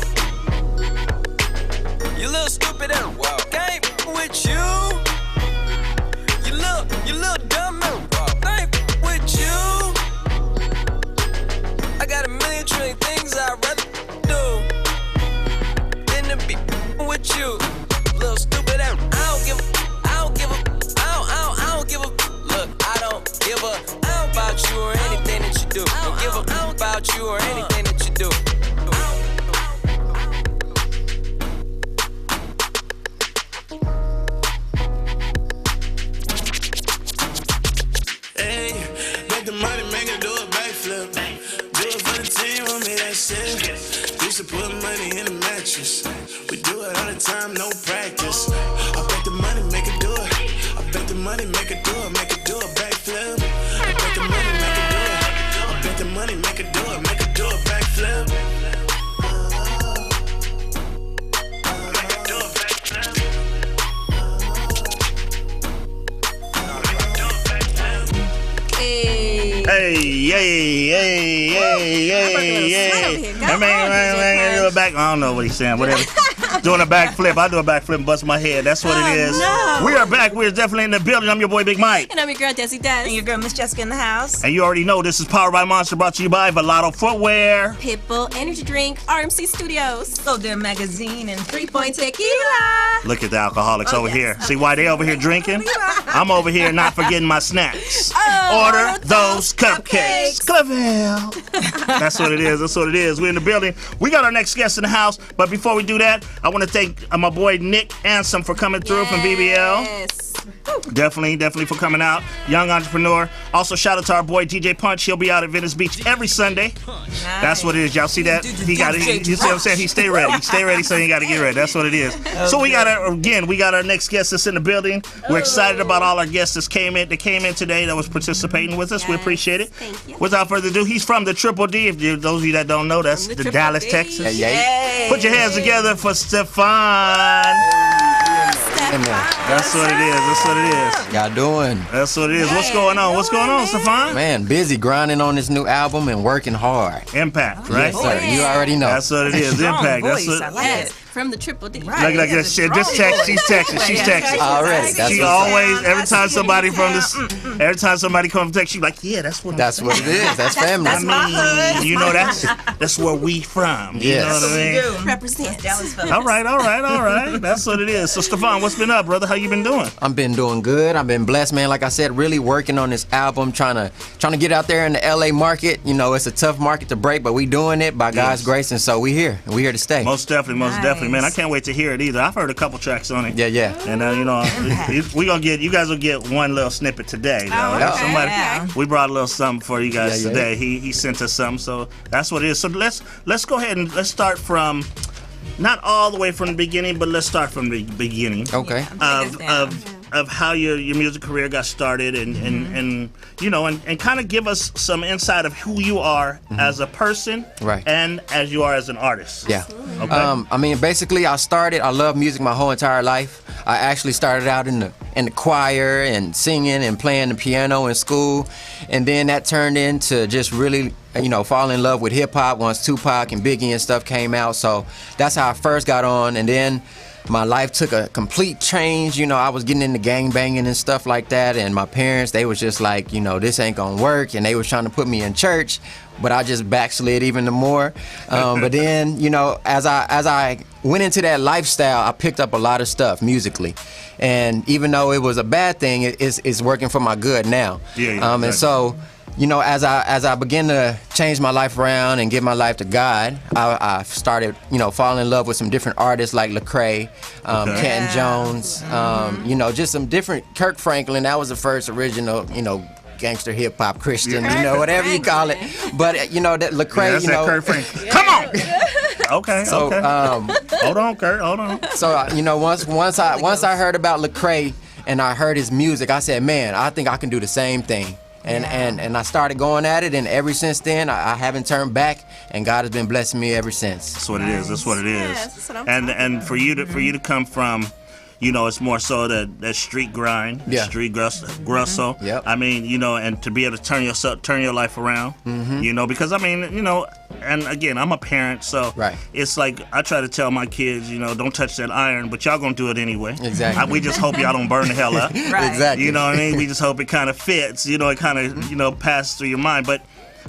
You little stupid and game with you. You little dumb and game with you. things I'd rather do than to be with you. Little stupid ass. I don't give a. Look, I don't give a about you or anything that you do. Don't give a about you or anything that you do. Hey, make the money, make it do a backflip. Do it for the team, want me that shit. Used to put money in the mattress. We do it all the time, no practice. I bet the money, make it do it. I bet the money, make it do it, make it do a backflip. I bet the money, make it do it. I bet the money, make it do it, make it do a backflip. Hey, yay, yay, yay, yay, yay. Man, do a back. I don't know what he's saying. Whatever. Doing a backflip. I do a backflip and bust my head. That's what it is. No. We are back. We're definitely in the building. I'm your boy, Big Mike. And I'm your girl, Desi Des. And your girl, Miss Jessica in the house. And you already know this is Powered by Monster, brought to you by Velato Footwear, Pitbull Energy Drink, RMC Studios, So Their Magazine, and 3 Point Tequila. Look at the alcoholics over here. See why they over here drinking? I'm over here not forgetting my snacks. Order those cupcakes. Cliffville. That's what it is. That's what it is. We're in the building. We got our next guest in the house. But before we do that, I want to thank my boy Nick Ansom for coming through from BBL. Definitely for coming out. Young entrepreneur. Also, shout out to our boy DJ Punch. He'll be out at Venice Beach every Sunday. That's what it is. Y'all see that? He got it. You see what I'm saying? He stay ready. He stay ready, so he got to get ready. That's what it is. So we got our next guest that's in the building. We're excited about all our guests that came in today that was participating with us. We appreciate it. Thank you. Without further ado, he's from the Triple D. If those of you that don't know, that's the Dallas, Texas. Yay. Put your hands together for Stefan. That's what it is. That's what it is. Y'all doing? That's what it is. What's going on? What's going on, Stefan? Man, busy grinding on this new album and working hard. Impact, right? Yes, sir. You already know. That's what it is. Impact. That's what. I like it. From the Triple D. Right. Like that shit. Just text. She's texting. She's texting. Already. That's She what's always, up. every time somebody from this, every time somebody comes to text, she's like, yeah, that's what. That's what it is. That's family. That's my hood. You know, that's where we from. You Yes. know what I mean? Represent. Dallas folks. All right. That's what it is. So, Stefan, what's been up, brother? How you been doing? I've been doing good. I've been blessed, man. Like I said, really working on this album, trying to get out there in the LA market. You know, it's a tough market to break, but we doing it by God's grace, and so we here. We here to stay. Most definitely, man. I can't wait to hear it either. I've heard a couple tracks on it. Yeah. And you know, you guys will get one little snippet today. Though. Oh, okay. Somebody, Yeah. we brought a little something for you guys Yeah. today. He sent us something, so that's what it is. So let's go ahead and let's start from, not all the way from the beginning, but let's start from the beginning. Okay. Of how your music career got started and you know and kind of give us some insight of who you are as a person, Right. and as you are as an artist. Yeah. Okay. I mean, basically, I love music my whole entire life. I actually started out in the choir and singing and playing the piano in school, and then that turned into just really, you know, fall in love with hip hop once Tupac and Biggie and stuff came out. So that's how I first got on, and then my life took a complete change. You know, I was getting into gang banging and stuff like that, and my parents, they was just like, you know, this ain't gonna work, and they was trying to put me in church, but I just backslid even more. But then, you know, as I went into that lifestyle, I picked up a lot of stuff musically, and even though it was a bad thing, it's working for my good now. Exactly. And so, you know, as I began to change my life around and give my life to God, I started, you know, falling in love with some different artists like Lecrae, Canton Jones, you know, just some different, Kirk Franklin. That was the first original, you know, gangster hip hop Christian, you know, whatever you call it. But you know, that Lecrae, that's you know, that Kirk Franklin. Come on. Okay. So, hold on, Kurt. Hold on. So you know, once I heard about Lecrae and I heard his music, I said, man, I think I can do the same thing. And I started going at it, and ever since then, I haven't turned back, and God has been blessing me ever since. That's what it is. That's what it is. that's what I'm and for you to come from, you know, it's more so that street grind, street grussel. Yep. I mean, you know, and to be able to turn your life around, you know, because I mean, you know, and again, I'm a parent, so it's like I try to tell my kids, you know, don't touch that iron, but y'all gonna do it anyway. Exactly. We just hope y'all don't burn the hell up. Exactly. You know what I mean? We just hope it kind of fits. You know, it kind of, you know, passes through your mind, but.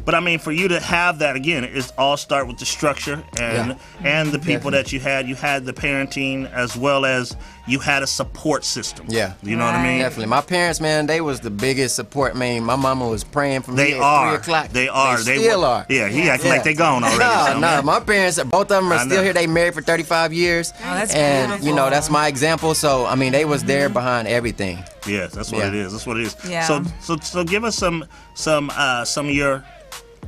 But I mean, for you to have that again, it's all start with the structure and the people that you had. You had the parenting as well as you had a support system. Yeah. You know what I mean? Definitely. My parents, man, they was the biggest support. Man, my mama was praying for me They at are. 3 o'clock. They are. They still are. Yeah, he acting like they gone already. No, my parents, both of them are still here. They married for 35 years. Oh, that's and, beautiful. you know, that's my example. So, I mean, they was there behind everything. Yes, that's what it is. That's what it is. Yeah. So give us some of your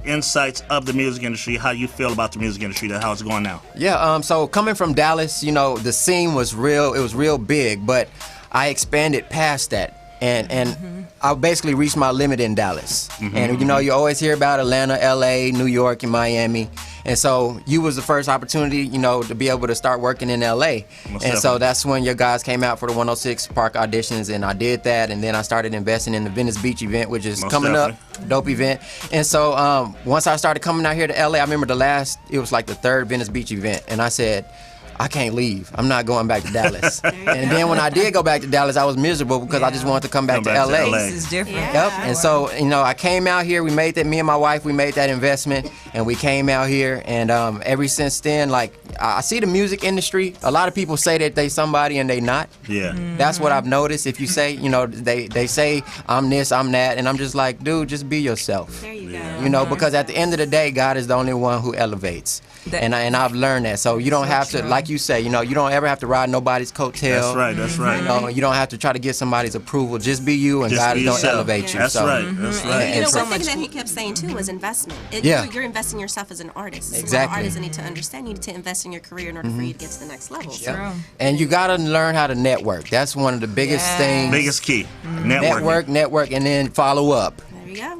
insights of the music industry, how you feel about the music industry, how it's going now. Yeah, so coming from Dallas, you know, the scene was real, it was real big, but I expanded past that. And I basically reached my limit in Dallas. And you know, you always hear about Atlanta, LA, New York, and Miami. And so you was the first opportunity, you know, to be able to start working in LA. And so that's when your guys came out for the 106 Park auditions, and I did that. And then I started investing in the Venice Beach event, which is coming up, dope event. And so once I started coming out here to LA, I remember it was like the 3rd Venice Beach event, and I said, I can't leave. I'm not going back to Dallas. And then when I did go back to Dallas, I was miserable because I just wanted to come back to LA. This is different. Yep. And so, you know, I came out here. We made that. Me and my wife, we made that investment, and we came out here. And ever since then, like, I see the music industry. A lot of people say that they somebody and they not. Yeah. That's what I've noticed. If you say, you know, they say I'm this, I'm that, and I'm just like, dude, just be yourself. There you go. You know, because at the end of the day, God is the only one who elevates. And I've learned that. So you don't have to, like you say, you know, you don't ever have to ride nobody's coattail. That's right. You know, you don't have to try to get somebody's approval. Just be you, and God is going to elevate you. That's so. right. That's right. You know, one thing that he kept saying too was investment. You're investing yourself as an artist. Exactly. Artists need to understand you need to invest in your career in order for you to get to the next level. Yep. And you got to learn how to network. That's one of the biggest things. Biggest key. Network, and then follow up. Yeah.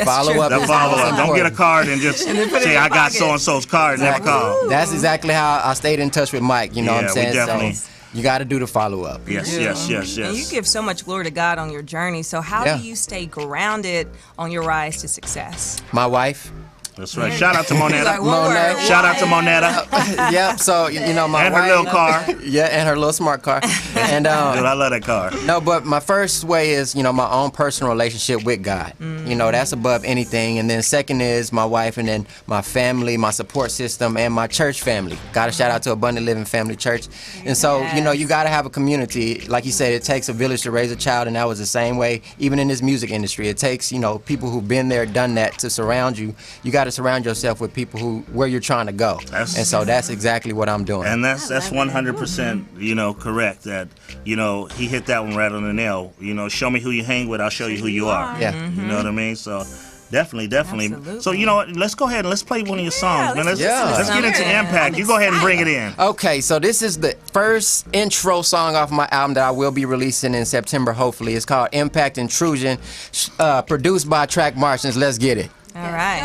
Follow up. Don't get a card and just say I got so and so's card. Never call. That's exactly how I stayed in touch with Mike. You know what I'm saying? Definitely. So you got to do the follow up. Yes. And you give so much glory to God on your journey. So how do you stay grounded on your rise to success? My wife. That's right. Shout out to Monetta. Monet. Shout out to Monetta. Yep. So you know my and wife, her little car. Yeah, and her little smart car. And dude, I love that car. No, but my first way is my own personal relationship with God. You know, that's above anything. And then second is my wife, and then my family, my support system, and my church family. Got to shout out to Abundant Living Family Church. And so you got to have a community. Like you said, it takes a village to raise a child, and that was the same way. Even in this music industry, it takes people who've been there, done that to surround you. You got to surround yourself with people where you're trying to go. And so that's exactly what I'm doing. And that's 100% correct. That he hit that one right on the nail. Show me who you hang with, I'll show you who you are. Yeah. You know what I mean? So definitely. Absolutely. So let's go ahead and let's play one of your songs, man. Let's get into Impact. You go ahead and bring it in. Okay, so this is the first intro song off my album that I will be releasing in September, hopefully. It's called Impact Intrusion, produced by Track Martians. Let's get it. All right.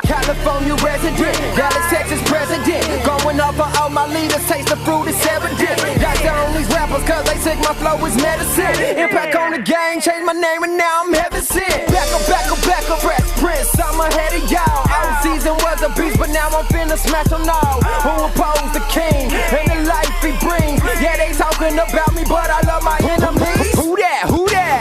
California resident, Dallas, Texas president. Going off of all my leaders, taste the fruit is evident. Got down these rappers cause they think my flow is medicine. Impact on the gang, changed my name and now I'm heaven sent. Back up, Fresh Prince, I'm ahead of y'all. All season was a beast, but now I'm finna smash on all who oppose the king and the life he brings. Yeah, they talking about me, but I love my enemies. Who that?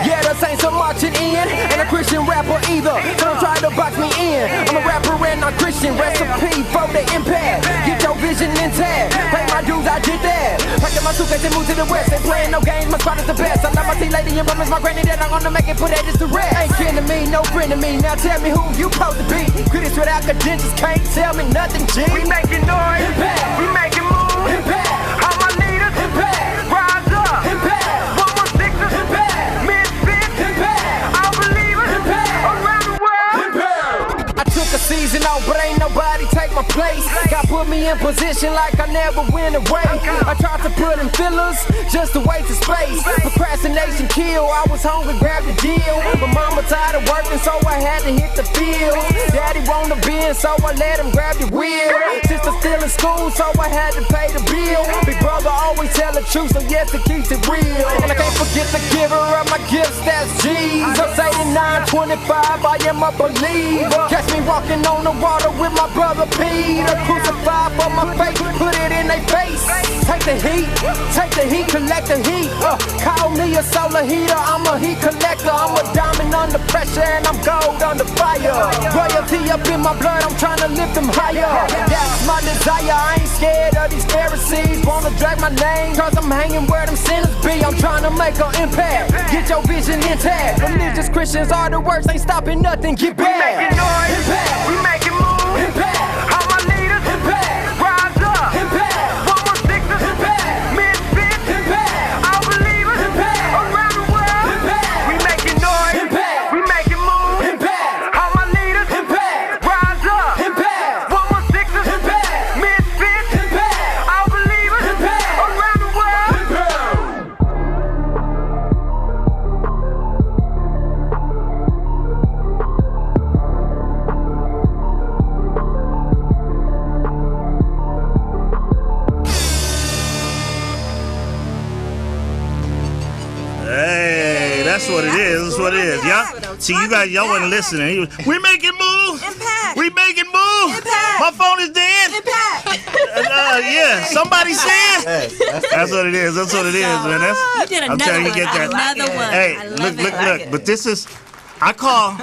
Yeah, the Saints are marching in, and a Christian rapper either. So don't try to box me in. I'm a rapper and not Christian. Recipe for the impact. Get your vision intact. Pay my dues, I did that. Packed up my suitcase and moved to the west. Ain't playing no games, my spot is the best. I love my tea lady and promise my granny that I'm gonna make it, put that to rest. Ain't kin to me, no friend to me. Now tell me who you supposed to be. Critics without credentials can't tell me nothing, G. We making noise. Impact. We making moves. Impact. All my leaders. Impact. Rise up. Impact. 116ers. Impact. Misfits. Impact. All believers. Impact. Around the world. Impact. I took a season off, but ain't nobody take my place. God put me in position like I never went away. I tried to put in fillers just to waste the space. Procrastination kill. I was hungry, grabbed the deal. But mama tired of working, so I had to hit the field. Daddy wanted a bin, so I let him grab the wheel. Sister still in school, so I had to pay the bill. Big brother always tell the true, so yes, it keeps it real. And I can't forget the giver of my gifts, that's Jesus. 89:25, I am a believer. Catch me walking on the water with my brother Peter. Crucified for my faith, put it in their face. Take the heat, collect the heat. Call me a solar heater, I'm a heat collector. I'm a diamond under pressure and I'm gold under fire. Royalty up in my blood, I'm trying to lift them higher. That's my desire, I ain't scared of these Pharisees. Wanna drag my name, cause I'm hanging where them sinners be. I'm trying to make an impact, get your vision intact. Religious Christians are the worst, ain't stopping nothing, get back. We making noise, impact. We making moves, impact. All my leaders, impact. Rise up, impact. 116ers, impact. Misfits, impact. All believers, impact. Around the world, impact. We making noise, impact. We making moves, impact. All my leaders, impact. Rise up, impact. 116ers, impact. Misfits, impact. All believers, impact. Around the world, impact. Hey, that's what it is. That's what it is. Y'all, see, y'all wasn't listening. We making moves. Impact. We making moves. Impact. My phone is dead. Impact. Yeah, somebody said. That's what it is. That's what it is, man. You did I'm another telling you, one. get that. Another one. Hey, I look. love it. But this is. I call.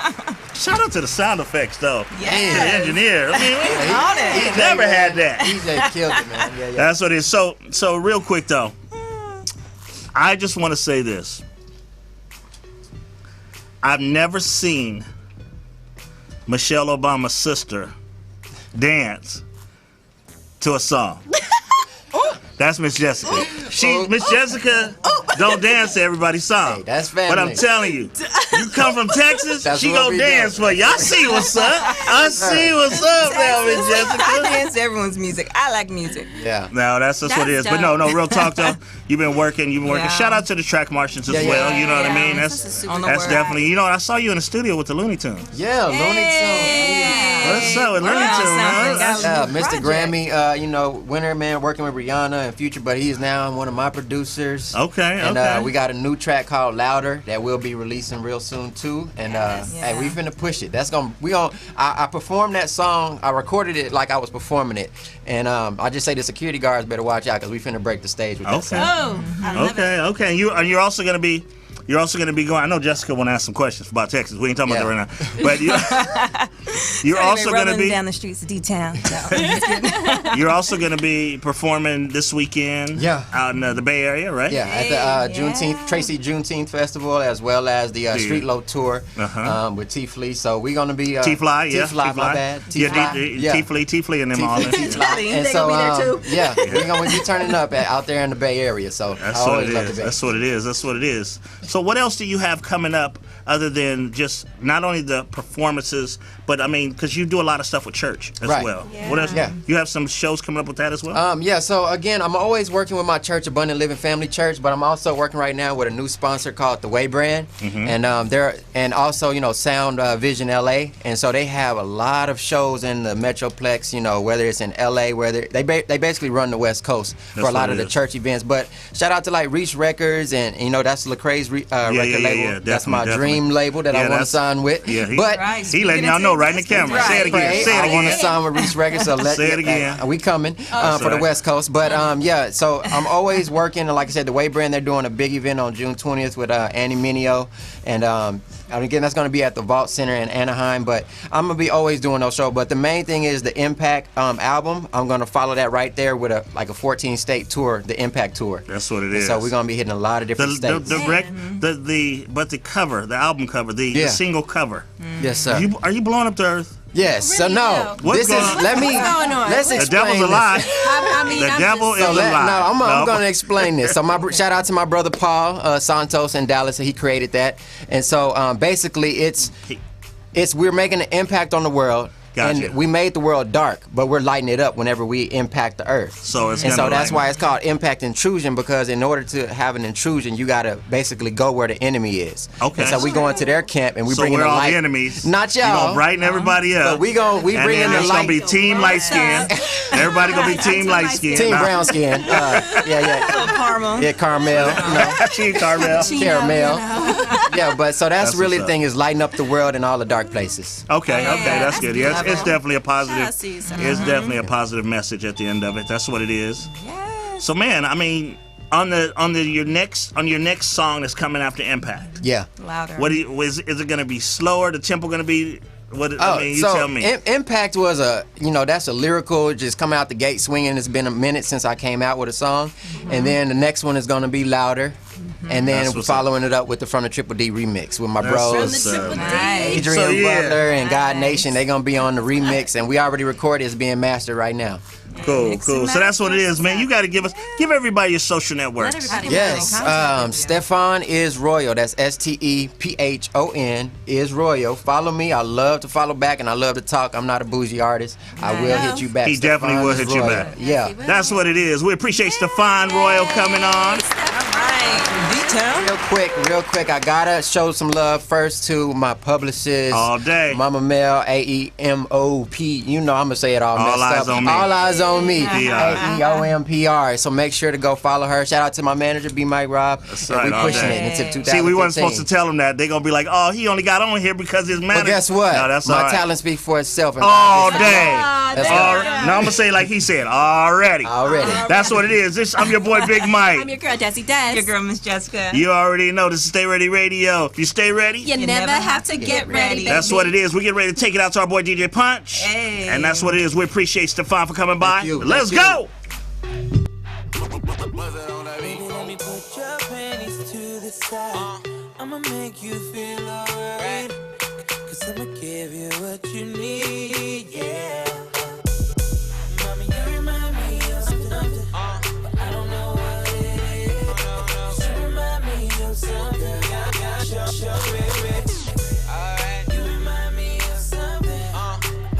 Shout out to the sound effects, though. Yes. The engineer. I mean, he never had that. DJ killed it, man. Yeah. That's what it is. So real quick though, I just want to say this. I've never seen Michelle Obama's sister dance to a song. That's Miss Jessica. Miss Jessica don't dance to everybody's song. Hey, that's family. But I'm telling you, you come from Texas, That's she what gonna we dance do. for you. I see what's up. I see what's up now, Miss Jessica. I dance to everyone's music. I like music. Yeah. No, that's what it is. That's But no, real talk though. You've been working. Yeah. Shout out to the track Martians as Yeah, yeah. well. You know what I Yeah. mean? This is super That's cool. definitely. You know, I saw you in the studio with the Looney Tunes. Yeah, Looney Tunes. What's up with Looney Tunes, man? Yeah, Mr. Grammy, winner, man, working with Rihanna and Future, but he is now one of my producers. Okay, and, okay. we got a new track called Louder that we'll be releasing real soon too. And hey, we finna push it. I performed that song. I recorded it like I was performing it, and I just say the security guards better watch out because we finna break the stage with that song. Oh, I love it. Okay. You're also gonna be. You're also going to be going. I know Jessica want to ask some questions about Texas. We ain't talking about that right now. But you're also going to be down the streets of D-Town. You're also going to be performing this weekend. Yeah. Out in the Bay Area, right? Yeah, at the Juneteenth Festival, as well as the Street Low Tour with T-Flea. So we're going to be T-Fly, yeah. T-Fly, my bad. T-Flea and them all. And so, yeah, we're going to be turning up out there in the Bay Area. So that's I what always it love is. the Bay. That's what it is. That's what it is. So what else do you have coming up other than just not only the performances, but I mean, because you do a lot of stuff with church as Right. well. Yeah. What else? Yeah. You have some shows coming up with that as well? Yeah, so again, I'm always working with my church, Abundant Living Family Church, but I'm also working right now with a new sponsor called The Way Brand, and also Sound Vision LA, and so they have a lot of shows in the Metroplex, whether it's in LA, they basically run the West Coast for a lot of the church events. But shout out to like Reach Records, and that's Lecrae's record label. That's my dream label that I want to sign with. Yeah, but he letting y'all know right in the camera. Say it again. Say it again. I want to sign with Reach Records, so say it again. We coming for the West Coast. But so I'm always working. And like I said, the Way Brand, they're doing a big event on June 20th with Annie Mineo, and again, that's going to be at the Vault Center in Anaheim. But I'm going to be always doing those shows. But the main thing is the Impact album. I'm going to follow that right there with a 14-state tour, the Impact tour. That's what it is. So we're going to be hitting a lot of different states. But the cover, the album cover, the single cover. Yes, sir. Are you blowing up the earth? Yes. So no. What's going on? Let's explain. The devil's a lie. The devil is a lie. No, I'm going to explain this. So shout out to my brother Paul Santos in Dallas. He created that, and so basically it's we're making an impact on the world. Gotcha. And we made the world dark, but we're lighting it up whenever we impact the earth. So it's and gonna so that's lighten why up. it's called impact intrusion, because in order to have an intrusion, you gotta basically go where the enemy is. Okay. And so we go into their camp and we So bring in we're the all light. the enemies. Not You y'all. gonna brighten everybody up. But we bring and in then the it's light. gonna be team light skin. Everybody gonna be team light skin. Team brown skin. Yeah. Little caramel. Yeah, caramel. Team caramel. Caramel. Yeah, but so that's That's really what's the thing, is lighting up the world in all the dark places. Okay, that's good. Yeah, it's definitely a positive. Shout out to you, sir. It's definitely a positive message at the end of it. That's what it is. So, man, I mean, on your next song that's coming after Impact. Yeah. Louder. What is it going to be slower? The tempo going to be what? I mean, you so tell me. Impact was that's a lyrical, just come out the gate swinging. It's been a minute since I came out with a song, and then the next one is going to be louder. And then That's we're what's following it up with the From the Triple D remix with my That's bros, what's up. Adrian So, yeah. Butler and God Nation. They're gonna be on the remix, and we already recorded. It's being mastered right now. Cool. So that's what it is, man. You got to give everybody your social networks. Yes, Stefan is Royal. That's STEPHON is Royal. Follow me. I love to follow back, and I love to talk. I'm not a bougie artist. I will hit you back. He definitely Stefan will is hit you Royal. back. Yeah. That's what it is. We appreciate Stefan Royal coming on. Real quick, I gotta show some love first to my publicist, All day, Mama Mel, AEMOP. You know I'm gonna say it all messed eyes up. on me. All eyes on me. PR. AEOMPR. So make sure to go follow her. Shout out to my manager, B. Mike Rob. That's And right, we all pushing day. it into 2015. See, we weren't supposed to tell them that. They're gonna be like, "Oh, he only got on here because his manager." But guess what? No, that's all my right. talent speaks for itself. And All day. That's All right. right. Now I'm gonna say like he said, already. That's what it is. I'm your boy Big Mike. I'm your girl, Desi Des. Your girl, Miss Jessica. You already know this is Stay Ready Radio. If you stay ready, You never have to get ready. that's what it is. We're getting ready to take it out to our boy DJ Punch. Hey. And that's what it is. We appreciate Stefan for coming by. Let's Thank go. Let me put your panties to the side. I'ma make you feel alright. Cause I'ma give you what you need, yeah. Mommy, you remind me of something, but I don't know what it is. You remind me of something, show baby. Alright, you remind me of something, I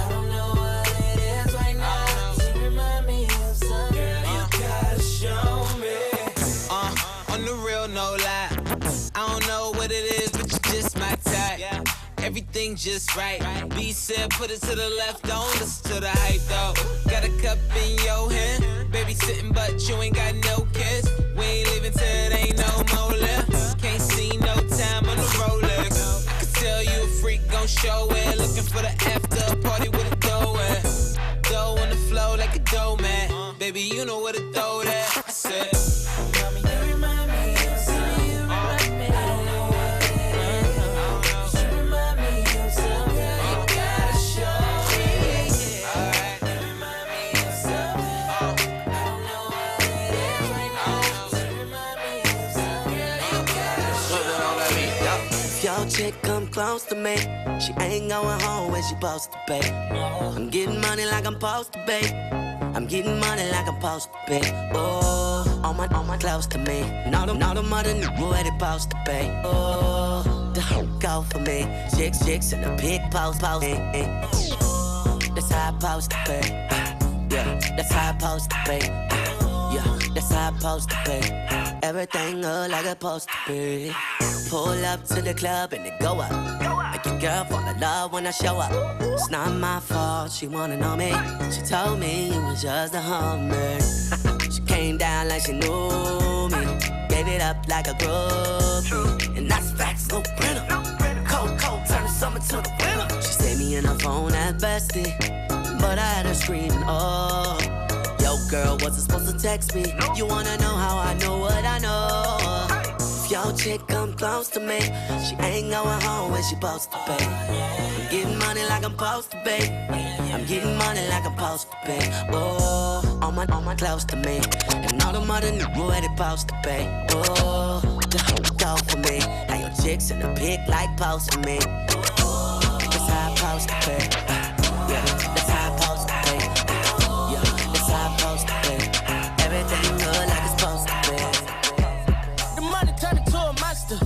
don't know what it is right now. You remind me of something, girl, you gotta show me. On the real, no lie. I don't know what it is, but you just my type. Everything just right. B said, put it to the left, don't listen to the hype though. Got a cup in your hand, baby sitting, but you ain't got no kiss. We ain't leaving till it ain't no more left. Can't see no time on the Rolex. I could tell you a freak gon' show it. Looking for the after party with a dough at. Dough on the flow like a dough man. Baby, you know where to throw that. I said, Mommy, you remind me of something. You remind me. I don't know what it is. You remind me of something. You gotta show me. Alright, you remind me of something. I don't know what it is right now. You remind me of something. You gotta show me. If your chick come close to me, she ain't going home when she supposed to be. I'm getting money like I'm supposed to be. I'm getting money like I'm supposed to be. Oh, all my close to me. Now the mother knew where they supposed to be. Oh, don't go for me. Chicks in the big post. That's how I supposed to be. Yeah, that's how I supposed to be. Yeah, that's how I supposed to be. Everything look like it's supposed to be. Pull up to the club and it go up. Make your girl fall in love when I show up. It's not my fault, she wanna know me. She told me you was just a hummer. She came down like she knew me. Gave it up like a groupie. And that's facts, no printer. Cold, turn the summer to the winter. She saved me in her phone at bestie, but I had her screaming, oh. Yo, girl, wasn't supposed to text me. You wanna know how I know what I know? If your chick come close to me, she ain't going home when she supposed to be. I'm getting money like I'm supposed to be. I'm getting money like I'm supposed to be. Oh, all my close to me, and all the mother knew where they supposed to be. Oh, don't go for me. Now your chicks in the pic like post for me. That's how I'm supposed to be. Yeah, that's how I'm supposed to be. Yeah, that's how I'm supposed to be. Everything look like it's supposed to be. The money turned into a monster.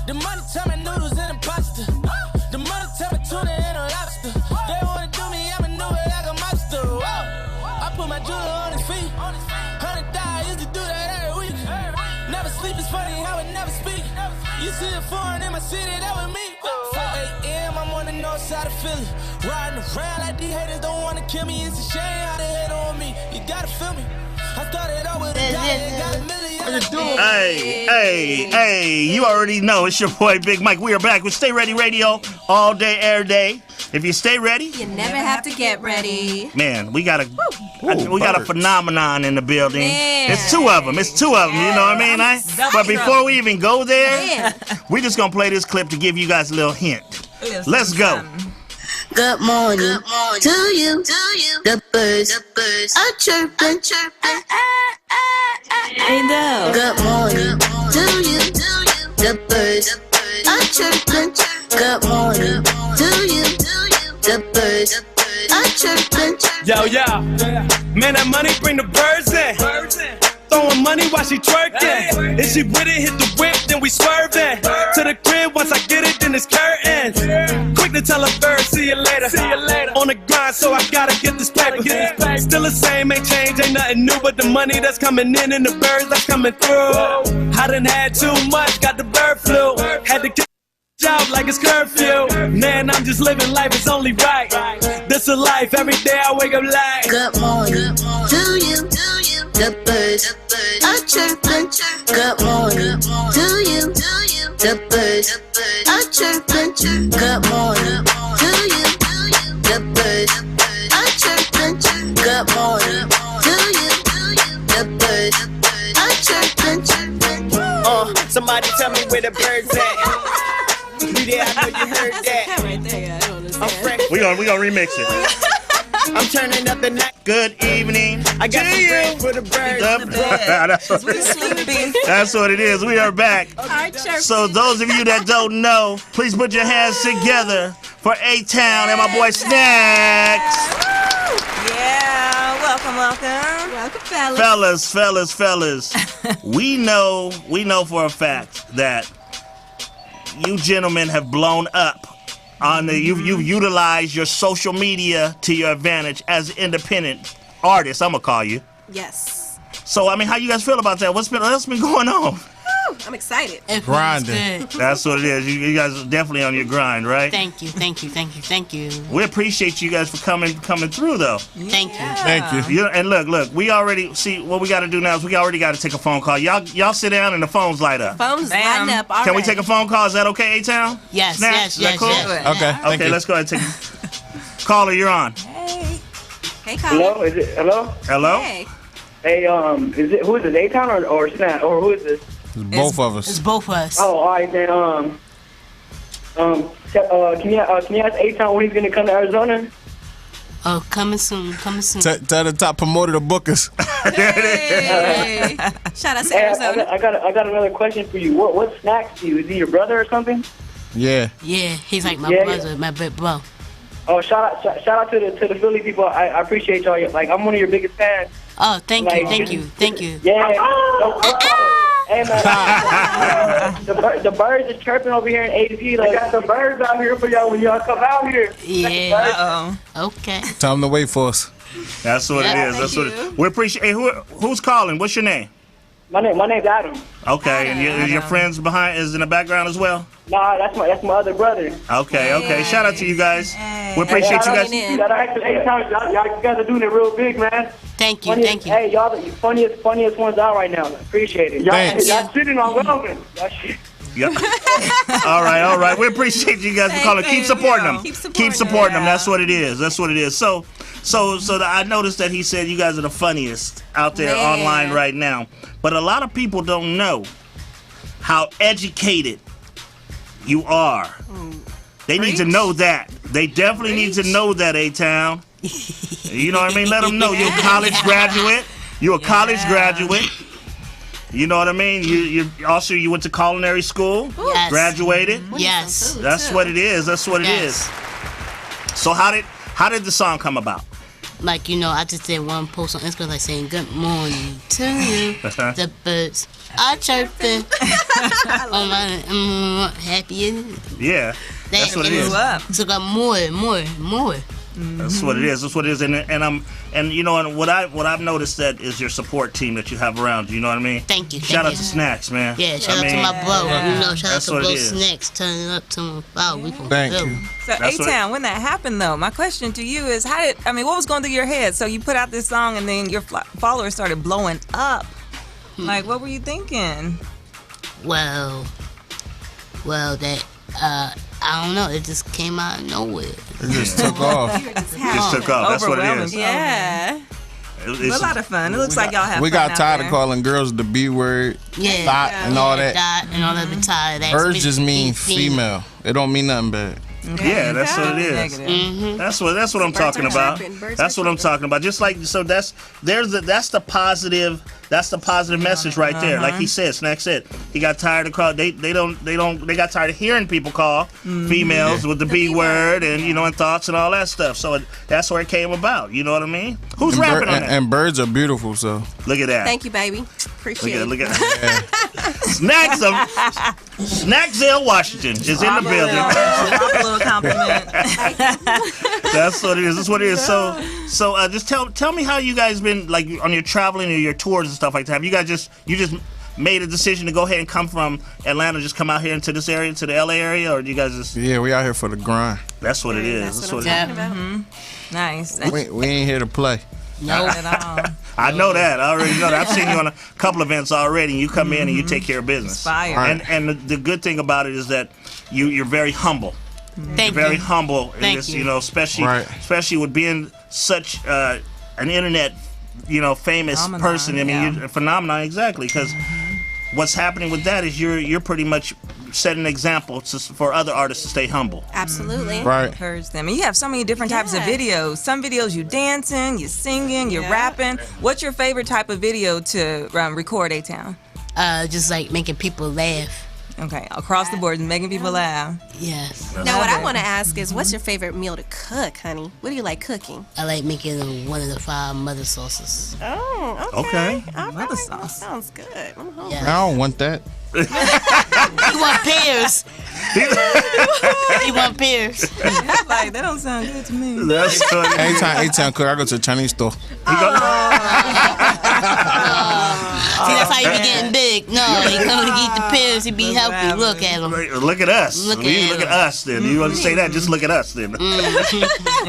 The money turned me noodles and pasta. The money turned me tuna and a lobster. They wanna do me, I'm on his feet. 100 die used to do that every week. Never sleep is funny how it never speak. You see a foreign in my city, that was me. 4 a.m. I'm on the north side of Philly. Riding around like these haters don't wanna kill me. It's a shame how they hate on me. You gotta feel me. I started out with a guy that got $1 million. Hey, you already know it's your boy Big Mike. We are back with Stay Ready Radio all day, every day. If you stay ready, you never have to get ready. man, we got a phenomenon in the building. Man. It's two of them. You know what I mean? But before we even go there, we just gonna play this clip to give you guys a little hint. Let's go. Good morning to you. The birds are chirping. Hey, no. Good morning to you. The birds are chirping. Good morning to you. The birds are chirping. Yo, man, that money bring the birds in. Throwing money while she twerking. If she with it, hit the whip, then we swerving. To the crib, once I get it, then it's curtains. Quick to tell a bird, see you later. On the grind, so I gotta get this paper. Still the same, ain't changed, ain't nothing new. But the money that's coming in and the birds that's coming through. I done had too much, got the bird flu. Had to get out like it's curfew. Man, I'm just living life, it's only right. This a life, every day I wake up like. Good morning to you. The birds are chirping. Good morning to you. The birds are chirping. Good morning to you. The birds are chirping. Good morning to you. The birds are chirping. Somebody tell me where the birds at. You there, I know you heard that. We gonna remix it. I'm turning up the night. Good evening. I got some bread for the birds. That's what it is. We are back. So those of you that don't know, please put your hands together for A-Town and my boy Snacks. Yeah, welcome. Fellas. we know for a fact that you gentlemen have blown up. You've utilized your social media to your advantage as an independent artist. I'm gonna call you. Yes. So I mean, how you guys feel about that? What's been going on? I'm excited. Grinding. That's what it is. You guys are definitely on your grind, right? Thank you. We appreciate you guys for coming through, though. Thank you. And look. We already see what we got to do now is we already got to take a phone call. Y'all sit down and the phones light up. Phones lighting up already. Can we take a phone call? Is that okay, A-Town? Yes. Snacks? Is that cool? Yes. Okay. Let's go ahead and take. Caller, you're on. Hey, caller. Hello. Hey. Hey, who is it? A-Town or Snap or who is this? It's both of us. Oh, all right then. Can you ask A-Town when he's gonna come to Arizona? Oh, coming soon. Tell the top promoter to book us. Hey. Shout out to Arizona. I got another question for you. What Snacks do you? Is he your brother or something? Yeah. Yeah, he's like my brother, my big bro. Oh, shout out to the Philly people. I appreciate y'all. Like, I'm one of your biggest fans. Oh, thank you. Yeah. Hey man, the birds are chirping over here in ADP. Like, got the birds out here for y'all when y'all come out here. Yeah. Okay. Tell them to wait for us. That's what it is. That's what it is. We appreciate. Hey, who's calling? What's your name? My name's Adam. Okay, and your friends is in the background as well? Nah, that's my other brother. Okay. Shout out to you guys. We appreciate you guys. Y'all guys are doing it real big, man. Thank you. Hey, y'all the funniest ones out right now. Appreciate it. Y'all sitting on Weldon. Yep. All right. We appreciate you guys for calling. Keep supporting them. Keep supporting them. That's what it is. So I noticed that he said you guys are the funniest out there online right now. But a lot of people don't know how educated you are. They need to know that. They definitely need to know that, A-Town. You know what I mean? Let them know you're a college graduate. You're a college graduate. You know what I mean? You went to culinary school. Yes. Graduated. Yes. That's what it is. So how did the song come about? Like, I just did one post on Instagram like saying good morning to you. The birds are chirping. I'm happy. Yeah. That's what it is. So got more. That's what it is. That's what it is. And you know, and what I've noticed that is your support team that you have around. You know what I mean? Thank you. Shout out to Snacks, man. Yeah, shout out to my bro. You know, shout out that's to what bro it is. Snacks. Turning up to my wow, we gonna Thank go. you. So A-Town, when that happened though, my question to you is, what was going through your head? So you put out this song and then your followers started blowing up. Like, what were you thinking? Well, that I don't know. It just came out of nowhere. It just took off. It just took off. That's what it is. Yeah. It's a lot of fun. It looks like y'all have We fun got out tired there. of calling girls the B word, Yeah. thought, and all that. Dot and all that. Be tired of that. Birds just mean female. It don't mean nothing bad. Yeah, that's what it is. Mm-hmm. That's what I'm talking about. That's what I'm talking about. Just like so, that's the positive. That's the positive message right there. Like he said, Snack said, he got tired of call. They got tired of hearing people call females with the B word and and thoughts and all that stuff. So that's where it came about. You know what I mean? Who's And rapping on that? And birds are beautiful, so. Look at that. Thank you, baby. Appreciate it. Look at that. Snackzilla, Washington is in the building. Drop a little compliment. That's what it is. That's what it is. So just tell me how you guys been like on your traveling or your tours and stuff like that. Have you guys just made a decision to go ahead and come from Atlanta, just come out here into this area, to the LA area, or do you guys just? Yeah, we out here for the grind. That's what it is. That's what it is. Mm-hmm. Nice. We ain't here to play. No, at all. I know that. I already know that. I've seen you on a couple events already, and you come in and you take care of business. Fire. And the good thing about it is that you're very humble. Thank You're very you. humble in Thank this, you. especially with being such an internet, famous Phenomenon, person. I mean, you're a phenomenon, exactly. Because what's happening with that is you're pretty much setting an example for other artists to stay humble. Absolutely. Right. Encourage them. And you have so many different types of videos. Some videos you dancing, you singing, you're rapping. What's your favorite type of video to record, A-Town? Just like making people laugh. Okay, across the board, making people laugh. Yes. Now, what I want to ask is, what's your favorite meal to cook, honey? What do you like cooking? I like making one of the 5 mother sauces. Oh, okay. Mother sauce. Sounds good. I'm hungry. I don't want that. You want pears? You want pears? Like, that don't sound good to me. That's funny. Anytime cook, I go to the Chinese store. See, that's how you be getting big. No, he come to eat the pears. He be healthy. Look at him. Look at us. Look You at look at us then. You want to say that? Just look at us then. Because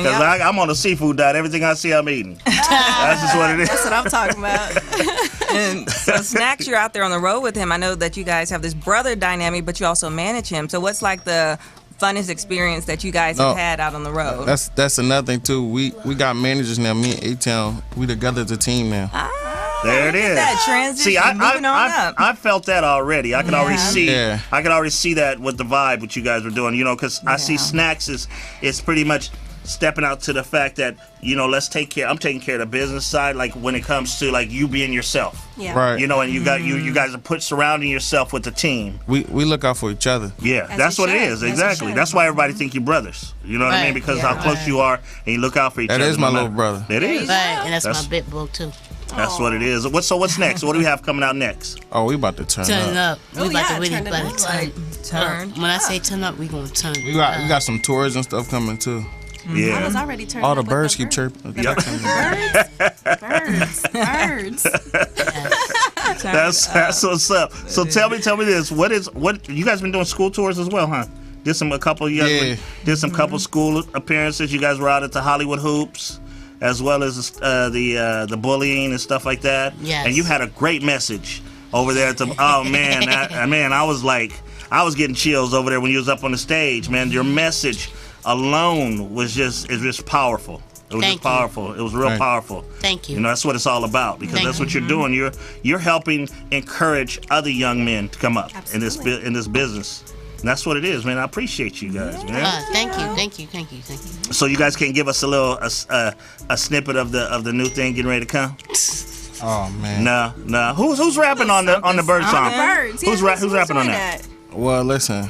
I'm on a seafood diet. Everything I see, I'm eating. That's just what it is. That's what I'm talking about. And so Snacks, you're out there on the road with him. I know that you guys have this brother dynamic, but you also manage him. So what's like the funnest experience that you guys have had out on the road? That's another thing too. We got managers now. Me and A-Town, we together as a team now. There it is. That transition, See, moving on up. I felt that already. I could already see. Yeah. I could already see that with the vibe what you guys were doing. Because I see Snacks is pretty much stepping out to the fact that let's take care. I'm taking care of the business side, like when it comes to like you being yourself. Yeah. Right. And you got you guys are surrounding yourself with the team. We look out for each other. Yeah, that's what it is. Exactly. That's why everybody think you're brothers. You know what I mean? Because how close you are and you look out for each other. That is my no little matter- brother. It is. Right, and that's my big bro too. That's what it is. What's next? What do we have coming out next? Oh, we about to turn Turn up. We Oh, about yeah, to really turn it about up. to turn. Turn When I say turn up, we gonna turn. We got some tours and stuff coming too. Yeah. I was already turning All the up with birds the keep chirping. Yep. birds. That's what's up. So tell me this. What you guys been doing school tours as well, huh? Did some couple school appearances. You guys were out at the Hollywood Hoops, as well as the bullying and stuff like that. Yes. And you had a great message over there. Oh man, I was getting chills over there when you was up on the stage, man. Your message alone was just powerful. It was Thank just powerful. It was real powerful. Thank you. That's what it's all about, because Thank that's what you're doing. You're helping encourage other young men to come up in this business. And that's what it is, man. I appreciate you guys, man. Thank you. So you guys can give us a snippet of the new thing getting ready to come? Oh man. No. Who's rapping on the bird song? Birds. Yeah, Who's rapping on that? Well, listen.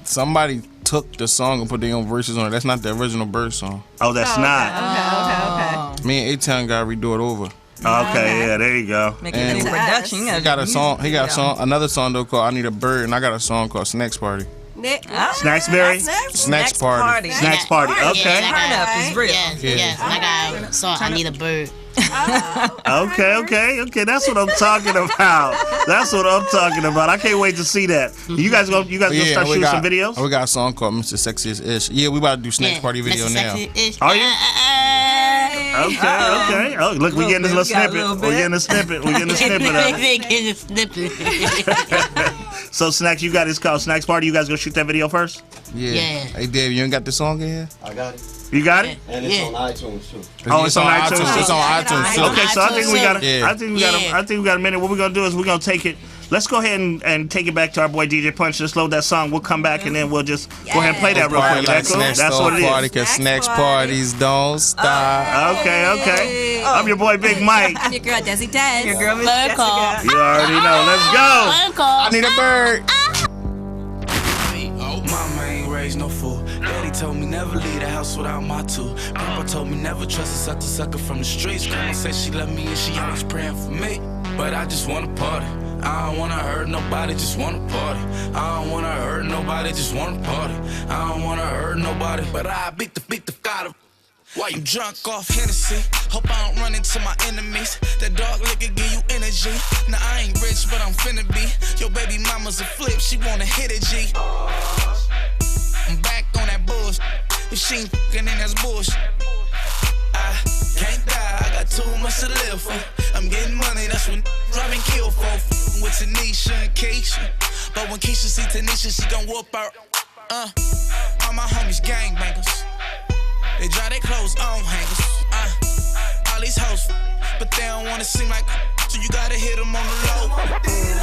Somebody took the song and put their own verses on it. That's not the original bird song. Oh, that's not. Okay. Me and A-Town gotta redo it over. Okay, yeah, there you go. Making a new production. He got a song. He got a song. Another song though called "I Need a Bird," and I got a song called "Snacks Party." Snacksberry? Snacks party. Snacks party. Okay. Turn up is real. Yes. I need a bird. Okay. That's what I'm talking about. I can't wait to see that. You guys gonna start shooting some videos? We got a song called Mr. Sexiest Ish. Yeah, we about to do Snacks Party video now. Are you? Okay. Oh, look, we getting this little snippet. We're getting a snippet of it. So, Snacks, you got this called Snacks Party. You guys gonna shoot that video first? Yeah. Hey, Dave, you ain't got the song in here? I got it. You got it? And it's on iTunes too. Oh, it's on iTunes. It's on iTunes too. Okay, so I think we got. Yeah. I think we got a minute. What we're gonna do is we're gonna take it. Let's go ahead and take it back to our boy DJ Punch. Just load that song. We'll come back and then we'll just go ahead and play that real quick. Like That's what it is. Because snacks parties don't stop. Okay. I'm your boy Big Mike. I'm your girl Desi Des. Your girl Miss Jessica. You already know. Let's go. I need a bird. Mama ain't raised no fool. Daddy told me never leave the house without my tool. Papa told me never trust a sucker from the streets. Grandma said she loved me and she always praying for me. But I just wanna party. I don't wanna hurt nobody, just wanna party. I don't wanna hurt nobody, just wanna party. I don't wanna hurt nobody, but I beat the God of. Why you drunk off Hennessy? Hope I don't run into my enemies. That dog liquor give you energy. Now I ain't rich, but I'm finna be. Your baby mama's a flip, she wanna hit a G. I'm back on that bullshit. If she ain't fucking, then that's bullshit. I can't die, I got too much to live for. I'm getting money, that's when driving kill for. With Tanisha and Keisha. But when Keisha see Tanisha, she gon' whoop her. All my homies gangbangers. They dry their clothes on hangers. All these hoes, but they don't wanna seem like. So you gotta hit them on the low.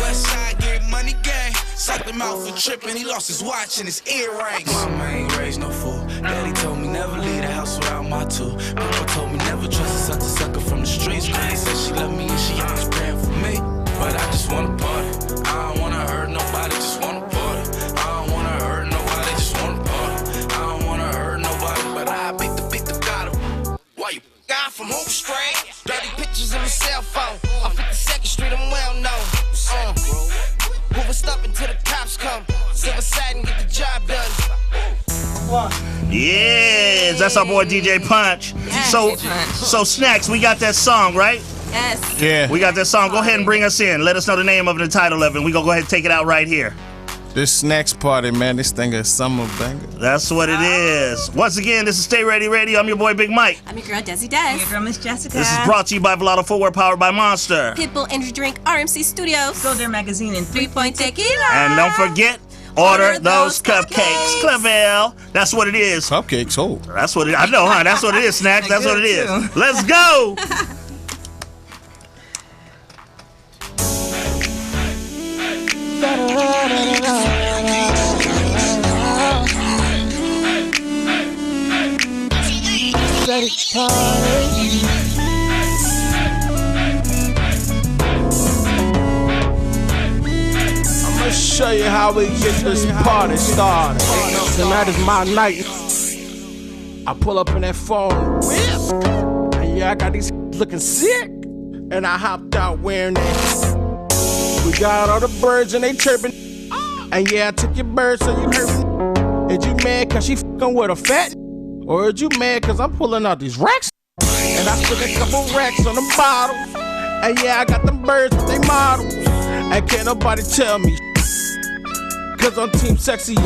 West side get money gang. Sucked him out for tripping. He lost his watch and his earrings. Mama ain't raised no fool. Daddy told me never leave the house without my tool. Papa told me never trust a sucker from the streets. Granny said she loved me and she always praying for me. But I just wanna party. I don't wanna hurt nobody, just wanna party. I don't wanna hurt nobody, just wanna party. I don't wanna hurt nobody, but I beat the God of. Why you guy from Hoop Street? Dirty pictures in my cell phone. Off 52nd Street, I'm well known. Who was stopping till the cops come? Silver side and get the job done. Yes, that's our boy DJ Punch. So Snacks, we got that song, right? Yes. Yeah. We got that song. Go ahead and bring us in. Let us know the name of it and the title of it. We're going to go ahead and take it out right here. This Snacks Party, man, this thing is summer banger. That's what it is. Once again, this is Stay Ready Radio. I'm your boy Big Mike. I'm your girl Desi Des. Your girl Miss Jessica. This is brought to you by Velato Footwear, powered by Monster. Pitbull Energy Drink, RMC Studios. Go There Magazine and 3 Point Tequila. And don't forget, order those cupcakes. Clavell. That's what it is. Cupcakes, oh. That's what it is. I know, huh? That's what it is, Snacks. That's what it is. Let's go. I'ma show you how we get this party started. Tonight is my night. I pull up in that phone whip, and yeah, I got these looking sick, and I hopped out wearing that. We got all the birds and they chirping, and yeah, I took your bird so you hurt me. Is you mad cause she fucking with a fat? Or is you mad cause I'm pulling out these racks? And I took a couple racks on them bottles. And yeah, I got them birds with they models. And can't nobody tell me cause I'm Team Sexy. You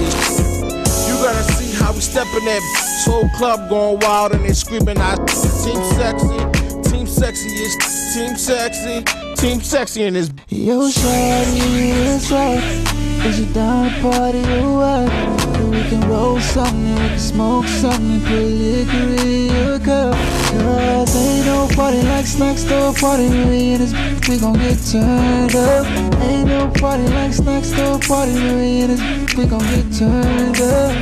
gotta see how we step in that soul club going wild and they screaming out Team Sexy, Team Sexy is Team Sexy, Team Sexy in this. Yo, shawty, it's right. Is you down to party or what? We can roll something, we can smoke something, put liquor in your cup. Cause ain't no party like Snacks Store party. We in this we gon' get turned up. Ain't no party like Snacks Store party. We in this we gon' get turned up.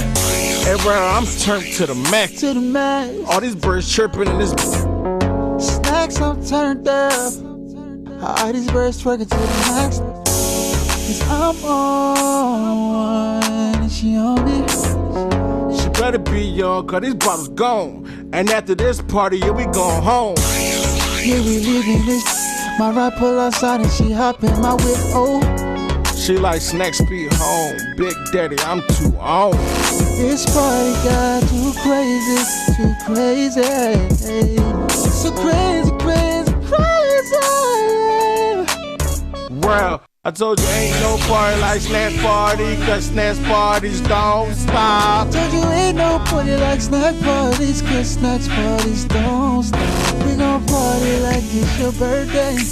Hey, bro, I'm turned to the max. To the max. All these birds chirping in this. Snacks, I'm turned up. All these birds twerking to the max. Cause I'm on and she on me. She better be young, cause these bottles gone. And after this party, yeah, we going home. Yeah, we leaving this. My ride pull outside and she hop in my whip, oh. She like Snacks be home. Big Daddy, I'm too on. This party got too crazy, too crazy. So crazy, crazy, crazy. Well, I told you ain't no party like Snatch Party, cause Snatch Parties don't stop. Told you ain't no party like snack parties, cause snatch parties don't stop. We gon' party like it's your birthday.